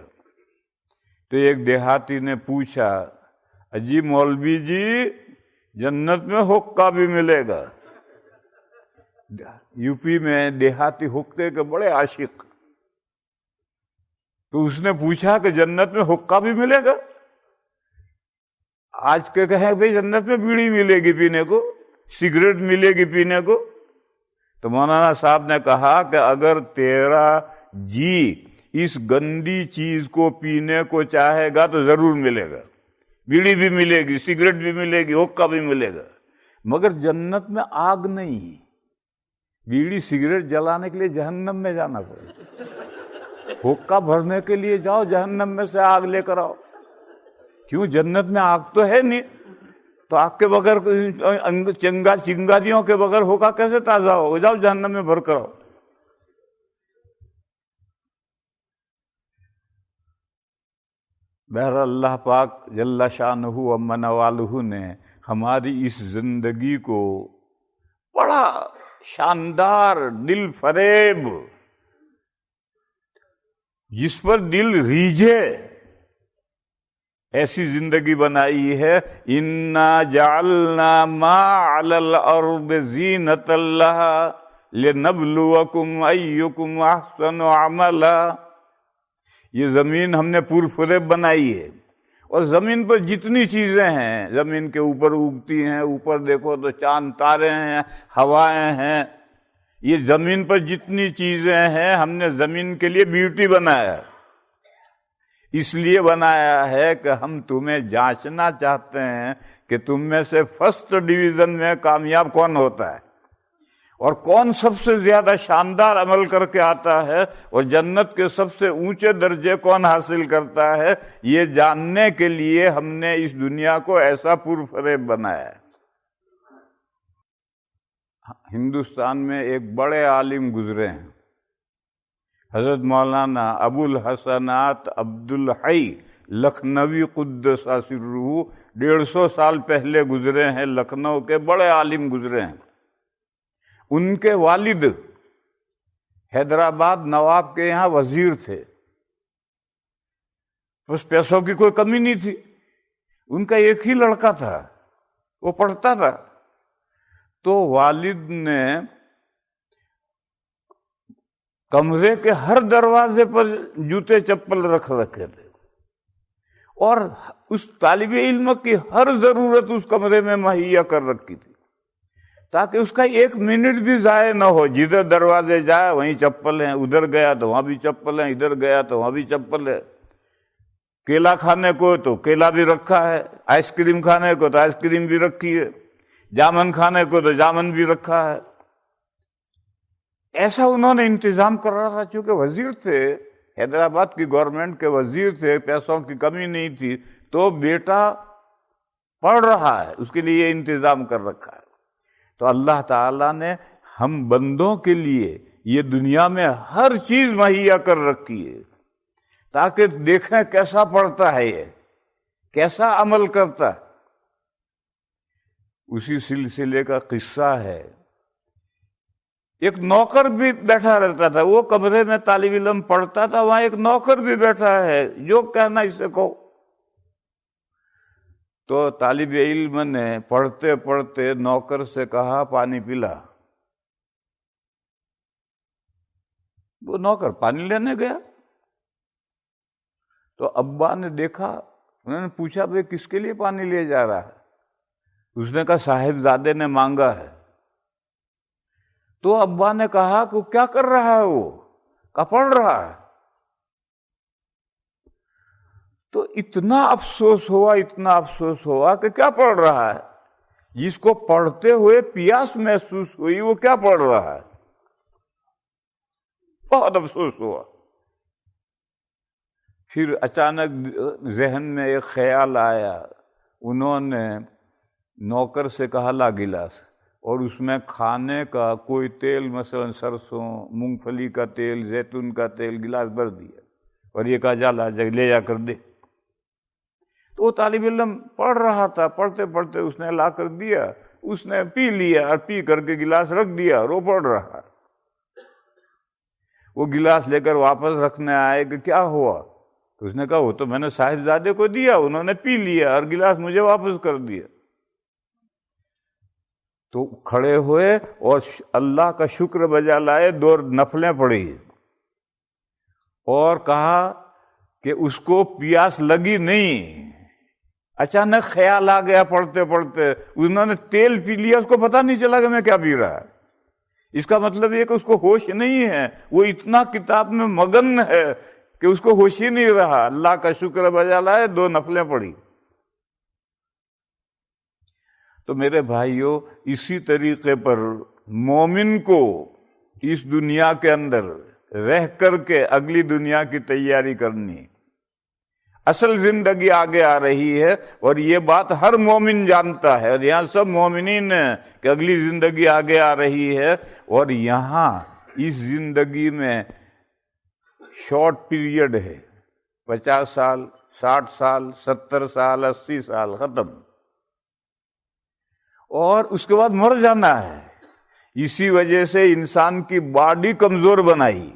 تو ایک دیہاتی نے پوچھا، اجی مولوی جی جنت میں حقہ بھی ملے گا؟ یو پی میں دیہاتی حقے کے بڑے عاشق، تو اس نے پوچھا کہ جنت میں حقہ بھی ملے گا؟ آج کے کہیں بھئی جنت میں بیڑی ملے گی پینے کو، سگریٹ ملے گی پینے کو۔ تو مولانا صاحب نے کہا کہ اگر تیرا جی اس گندی چیز کو پینے کو چاہے گا تو ضرور ملے گا، بیڑی بھی ملے گی، سگریٹ بھی ملے گی، حقہ بھی ملے گا۔ مگر جنت میں آگ نہیں، بیڑی سگریٹ جلانے کے لیے جہنم میں جانا پڑے گا، حقہ بھرنے کے لیے جاؤ جہنم میں سے آگ لے کر آؤ۔ کیوں؟ جنت میں آگ تو ہے نہیں، تو آگ کے بغیر چنگاریوں کے بغیر حقہ کیسے تازہ ہو؟ جاؤ جہنم میں بھر کر آؤ۔ بہرحال اللہ پاک جل شانہ و من والہ نے ہماری اس زندگی کو بڑا شاندار، دل فریب، جس پر دل ریجھے ایسی زندگی بنائی ہے۔ انا جعلنا ما علی الارض زینۃ لها لنبلوکم ایکم احسن عملا۔ یہ زمین ہم نے پرفریب بنائی ہے، اور زمین پر جتنی چیزیں ہیں، زمین کے اوپر اگتی ہیں، اوپر دیکھو تو چاند تارے ہیں، ہوائیں ہیں، یہ زمین پر جتنی چیزیں ہیں ہم نے زمین کے لیے بیوٹی بنایا ہے۔ اس لیے بنایا ہے کہ ہم تمہیں جانچنا چاہتے ہیں کہ تم میں سے فرسٹ ڈویژن میں کامیاب کون ہوتا ہے، اور کون سب سے زیادہ شاندار عمل کر کے آتا ہے، اور جنت کے سب سے اونچے درجے کون حاصل کرتا ہے۔ یہ جاننے کے لیے ہم نے اس دنیا کو ایسا پرفریب بنایا ہے۔ ہندوستان میں ایک بڑے عالم گزرے ہیں، حضرت مولانا ابو الحسنات عبد الحی لکھنوی قدس سرہ، 150 سال پہلے گزرے ہیں، لکھنؤ کے بڑے عالم گزرے ہیں۔ ان کے والد حیدرآباد نواب کے یہاں وزیر تھے، بس پیسوں کی کوئی کمی نہیں تھی۔ ان کا ایک ہی لڑکا تھا، وہ پڑھتا تھا، تو والد نے کمرے کے ہر دروازے پر جوتے چپل رکھ رکھے تھے، اور اس طالب علم کی ہر ضرورت اس کمرے میں مہیا کر رکھی تھی، تاکہ اس کا ایک منٹ بھی ضائع نہ ہو۔ جدھر دروازے جائے وہیں چپل ہیں، ادھر گیا تو وہاں بھی چپل ہیں، ادھر گیا تو وہاں بھی چپل ہے۔ کیلا کھانے کو تو کیلا بھی رکھا ہے، آئس کریم کھانے کو تو آئس کریم بھی رکھی ہے، جامن کھانے کو تو جامن بھی رکھا ہے۔ ایسا انہوں نے انتظام کر رہا تھا، چونکہ وزیر تھے، حیدرآباد کی گورنمنٹ کے وزیر تھے، پیسوں کی کمی نہیں تھی، تو بیٹا پڑھ رہا ہے، اس کے لیے انتظام کر رکھا ہے۔ تو اللہ تعالیٰ نے ہم بندوں کے لیے یہ دنیا میں ہر چیز مہیا کر رکھی ہے، تاکہ دیکھیں کیسا پڑھتا ہے، یہ کیسا عمل کرتا ہے۔ اسی سلسلے کا قصہ ہے، ایک نوکر بھی بیٹھا رہتا تھا، وہ کمرے میں طالب علم پڑھتا تھا، وہاں ایک نوکر بھی بیٹھا ہے، جو کہنا اسے کہو۔ تو طالب علم نے پڑھتے پڑھتے نوکر سے کہا پانی پلا۔ وہ نوکر پانی لینے گیا، تو ابا نے دیکھا، انہوں نے پوچھا بھئی کس کے لیے پانی لے جا رہا ہے؟ اس نے کہا صاحبزادے نے مانگا ہے۔ تو ابا نے کہا کہ کیا کر رہا ہے وہ؟ کہا پڑھ رہا ہے۔ تو اتنا افسوس ہوا کہ کیا پڑھ رہا ہے؟ جس کو پڑھتے ہوئے پیاس محسوس ہوئی وہ کیا پڑھ رہا ہے؟ بہت افسوس ہوا۔ پھر اچانک ذہن میں ایک خیال آیا، انہوں نے نوکر سے کہا لا گلاس، اور اس میں کھانے کا کوئی تیل، مثلا سرسوں، مونگ پھلی کا تیل، زیتون کا تیل، گلاس بھر دیا اور یہ کہا جا لے جا کر دے۔ تو وہ طالب علم پڑھ رہا تھا، پڑھتے پڑھتے اس نے لا کر دیا، اس نے پی لیا اور پی کر کے گلاس رکھ دیا اور وہ پڑھ رہا۔ وہ گلاس لے کر واپس رکھنے آئے کہ کیا ہوا؟ تو اس نے کہا وہ تو میں نے صاحبزادے کو دیا، انہوں نے پی لیا اور گلاس مجھے واپس کر دیا۔ تو کھڑے ہوئے اور اللہ کا شکر بجا لائے، 2 نفلیں پڑھی اور کہا کہ اس کو پیاس لگی نہیں، اچانک خیال آ گیا پڑھتے پڑھتے، انہوں نے تیل پی لیا، اس کو پتہ نہیں چلا کہ میں کیا پی رہا۔ اس کا مطلب یہ کہ اس کو ہوش نہیں ہے، وہ اتنا کتاب میں مگن ہے کہ اس کو ہوش ہی نہیں رہا۔ اللہ کا شکر بجا لائے، 2 نفلیں پڑھی۔ تو میرے بھائیوں، اسی طریقے پر مومن کو اس دنیا کے اندر رہ کر کے اگلی دنیا کی تیاری کرنی، اصل زندگی آگے آ رہی ہے، اور یہ بات ہر مومن جانتا ہے، اور یہاں سب مومنین ہیں کہ اگلی زندگی آگے آ رہی ہے، اور یہاں اس زندگی میں شارٹ پیریڈ ہے، 50 سال، 60 سال، 70 سال، 80 سال، ختم، اور اس کے بعد مر جانا ہے۔ اسی وجہ سے انسان کی باڈی کمزور بنائی،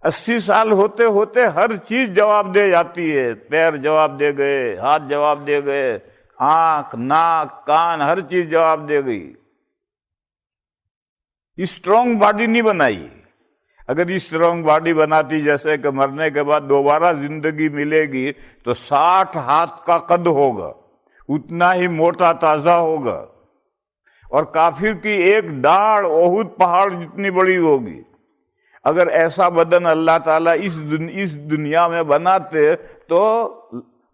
80 سال ہوتے ہوتے ہر چیز جواب دے جاتی ہے، پیر جواب دے گئے، ہاتھ جواب دے گئے، آنکھ، ناک، کان، ہر چیز جواب دے گئی۔ اسٹرانگ باڈی نہیں بنائی۔ اگر اسٹرانگ باڈی بناتی، جیسے کہ مرنے کے بعد دوبارہ زندگی ملے گی، تو 60 ہاتھ کا قد ہوگا، اتنا ہی موٹا تازہ ہوگا، اور کافر کی ایک ڈاڑھ احد پہاڑ جتنی بڑی ہوگی۔ اگر ایسا بدن اللہ تعالیٰ اس دنیا میں بناتے تو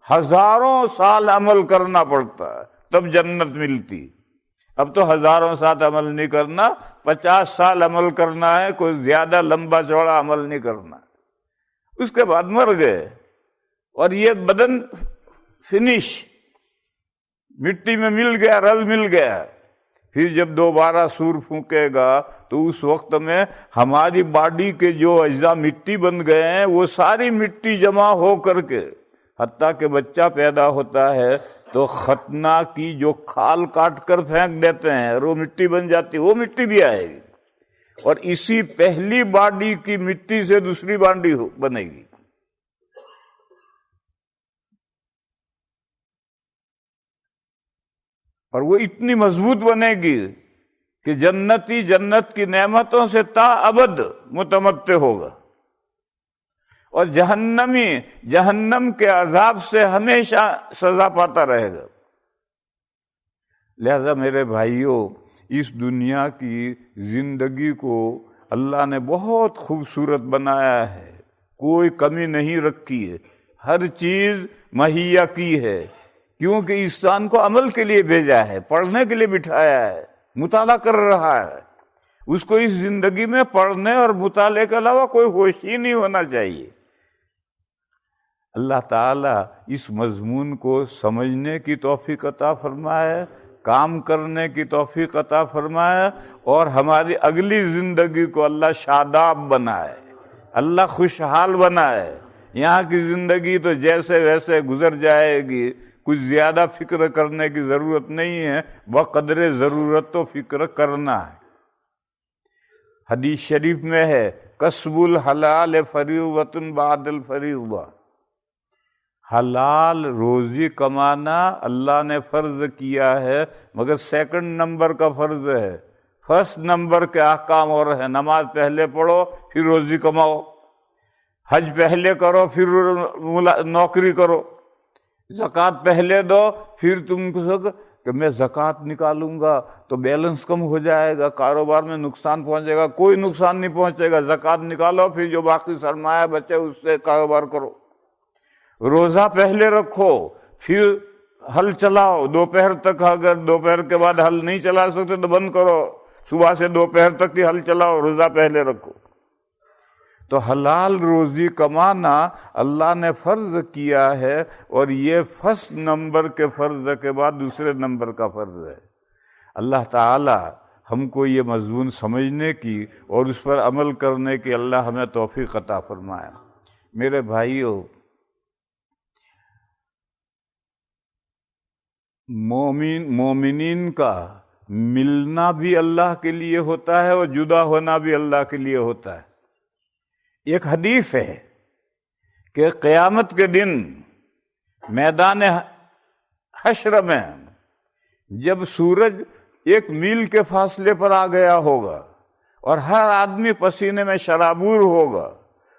ہزاروں سال عمل کرنا پڑتا تب جنت ملتی۔ اب تو ہزاروں سال عمل نہیں کرنا، 50 سال عمل کرنا ہے، کوئی زیادہ لمبا چوڑا عمل نہیں کرنا، اس کے بعد مر گئے اور یہ بدن فنش، مٹی میں مل گیا، رل مل گیا۔ پھر جب دوبارہ سور پھونکے گا تو اس وقت میں ہماری باڈی کے جو اجزاء مٹی بن گئے ہیں وہ ساری مٹی جمع ہو کر کے، حتیٰ کہ بچہ پیدا ہوتا ہے تو ختنہ کی جو کھال کاٹ کر پھینک دیتے ہیں اور وہ مٹی بن جاتی، وہ مٹی بھی آئے گی، اور اسی پہلی باڈی کی مٹی سے دوسری باڈی بنے گی۔ اور وہ اتنی مضبوط بنے گی کہ جنتی جنت کی نعمتوں سے تا ابد متمتع ہوگا، اور جہنمی جہنم کے عذاب سے ہمیشہ سزا پاتا رہے گا۔ لہذا میرے بھائیوں، اس دنیا کی زندگی کو اللہ نے بہت خوبصورت بنایا ہے، کوئی کمی نہیں رکھی ہے، ہر چیز مہیا کی ہے، کیونکہ انسان کو عمل کے لیے بھیجا ہے، پڑھنے کے لیے بٹھایا ہے، مطالعہ کر رہا ہے۔ اس کو اس زندگی میں پڑھنے اور مطالعے کے علاوہ کوئی ہوش ہی نہیں ہونا چاہیے۔ اللہ تعالیٰ اس مضمون کو سمجھنے کی توفیق عطا فرمائے، کام کرنے کی توفیق عطا فرمائے، اور ہماری اگلی زندگی کو اللہ شاداب بنائے، اللہ خوشحال بنائے۔ یہاں کی زندگی تو جیسے ویسے گزر جائے گی، کچھ زیادہ فکر کرنے کی ضرورت نہیں ہے، بقدر ضرورت تو فکر کرنا ہے۔ حدیث شریف میں ہے کسب الحلال فریضۃ بعد الفریضہ، حلال روزی کمانا اللہ نے فرض کیا ہے، مگر سیکنڈ نمبر کا فرض ہے، فرسٹ نمبر کے احکام اور ہیں۔ نماز پہلے پڑھو پھر روزی کماؤ، حج پہلے کرو پھر نوکری کرو، زکوٰۃ پہلے دو، پھر تم کو کہ میں زکوٰۃ نکالوں گا تو بیلنس کم ہو جائے گا، کاروبار میں نقصان پہنچے گا۔ کوئی نقصان نہیں پہنچے گا، زکوٰۃ نکالو، پھر جو باقی سرمایہ بچے اس سے کاروبار کرو۔ روزہ پہلے رکھو، پھر ہل چلاؤ دوپہر تک، اگر دوپہر کے بعد ہل نہیں چلا سکتے تو بند کرو، صبح سے دوپہر تک ہی ہل چلاؤ، روزہ پہلے رکھو۔ تو حلال روزی کمانا اللہ نے فرض کیا ہے، اور یہ فرسٹ نمبر کے فرض کے بعد دوسرے نمبر کا فرض ہے۔ اللہ تعالی ہم کو یہ مضمون سمجھنے کی اور اس پر عمل کرنے کی اللہ ہمیں توفیق عطا فرمائے۔ میرے بھائیوں، مومنین کا ملنا بھی اللہ کے لیے ہوتا ہے اور جدا ہونا بھی اللہ کے لیے ہوتا ہے۔ ایک حدیث ہے کہ قیامت کے دن میدان حشر میں جب سورج 1 میل کے فاصلے پر آ گیا ہوگا اور ہر آدمی پسینے میں شرابور ہوگا،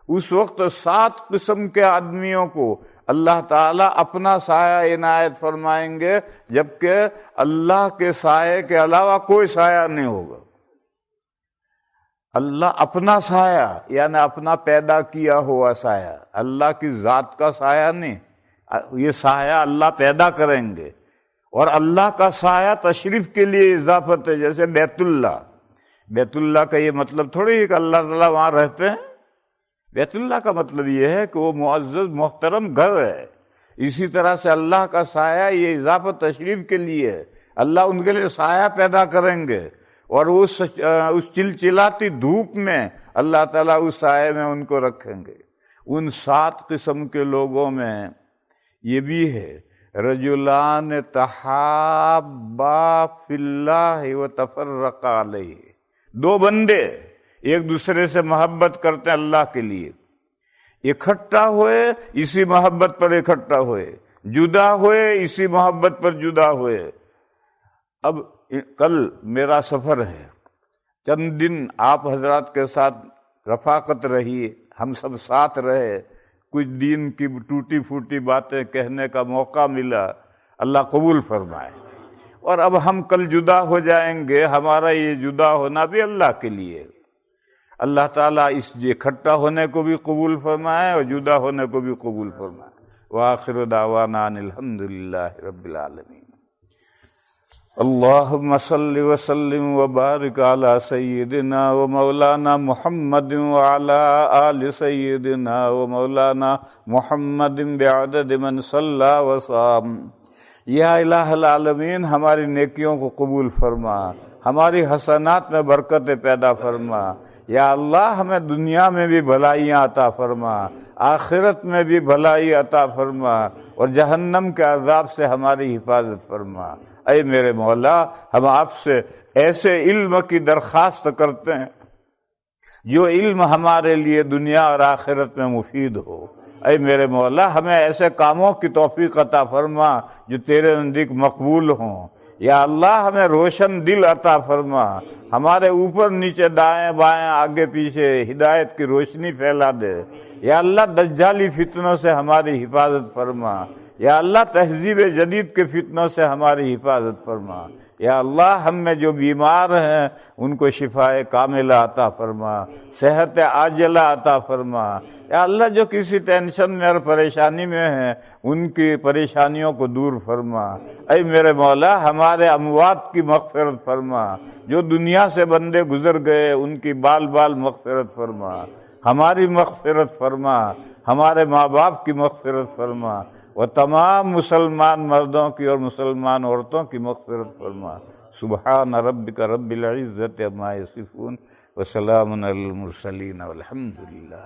اس وقت 7 قسم کے آدمیوں کو اللہ تعالیٰ اپنا سایہ عنایت فرمائیں گے، جبکہ اللہ کے سائے کے علاوہ کوئی سایہ نہیں ہوگا۔ اللہ اپنا سایہ یعنی اپنا پیدا کیا ہوا سایہ، اللہ کی ذات کا سایہ نہیں، یہ سایہ اللہ پیدا کریں گے۔ اور اللہ کا سایہ تشریف کے لیے اضافت ہے، جیسے بیت اللہ کا یہ مطلب تھوڑی ہے کہ اللہ تعالیٰ وہاں رہتے ہیں۔ بیت اللہ کا مطلب یہ ہے کہ وہ معزز محترم گھر ہے۔ اسی طرح سے اللہ کا سایہ یہ اضافت تشریف کے لیے ہے، اللہ ان کے لیے سایہ پیدا کریں گے، اور اس چلچلاتی دھوپ میں اللہ تعالیٰ اس سائے میں ان کو رکھیں گے۔ ان 7 قسم کے لوگوں میں یہ بھی ہے، رجلان تحابا فی اللہ وتفرقا علیہ، 2 بندے ایک دوسرے سے محبت کرتے ہیں اللہ کے لیے، اکٹھا ہوئے اسی محبت پر اکٹھا ہوئے، جدا ہوئے اسی محبت پر جدا ہوئے۔ اب کل میرا سفر ہے، چند دن آپ حضرات کے ساتھ رفاقت رہی، ہم سب ساتھ رہے، کچھ دین کی ٹوٹی پھوٹی باتیں کہنے کا موقع ملا، اللہ قبول فرمائے۔ اور اب ہم کل جدا ہو جائیں گے، ہمارا یہ جدا ہونا بھی اللہ کے لیے، اللہ تعالیٰ اس اکٹھا ہونے کو بھی قبول فرمائے اور جدا ہونے کو بھی قبول فرمائے۔ وآخر دعوانا ان الحمدللہ رب العالمین۔ اللہم صل وسلم وبارک علی سیدنا و مولانا محمد وعلی آل سیدنا و مولانا محمد بعدد من صلی وصام۔ یا الہ العالمین، ہماری نیکیوں کو قبول فرما، ہماری حسنات میں برکت پیدا فرما۔ یا اللہ، ہمیں دنیا میں بھی بھلائیاں عطا فرما، آخرت میں بھی بھلائی عطا فرما، اور جہنم کے عذاب سے ہماری حفاظت فرما۔ اے میرے مولا، ہم آپ سے ایسے علم کی درخواست کرتے ہیں جو علم ہمارے لیے دنیا اور آخرت میں مفید ہو۔ اے میرے مولا، ہمیں ایسے کاموں کی توفیق عطا فرما جو تیرے نزدیک مقبول ہوں۔ یا اللہ، ہمیں روشن دل عطا فرما، ہمارے اوپر نیچے دائیں بائیں آگے پیچھے ہدایت کی روشنی پھیلا دے۔ یا اللہ، دجالی فتنوں سے ہماری حفاظت فرما۔ یا اللہ، تہذیب جدید کے فتنوں سے ہماری حفاظت فرما۔ یا اللہ، ہم میں جو بیمار ہیں ان کو شفاء کاملہ عطا فرما، صحت عاجلہ عطا فرما۔ یا اللہ، جو کسی ٹینشن میں اور پریشانی میں ہیں ان کی پریشانیوں کو دور فرما۔ اے میرے مولا، ہمارے اموات کی مغفرت فرما، جو دنیا سے بندے گزر گئے ان کی بال بال مغفرت فرما، ہماری مغفرت فرما، ہمارے ماں باپ کی مغفرت فرما، اور تمام مسلمان مردوں کی اور مسلمان عورتوں کی مغفرت فرما۔ سبحان ربک رب العزت عما یصفون وسلام علی المرسلین والحمد للہ۔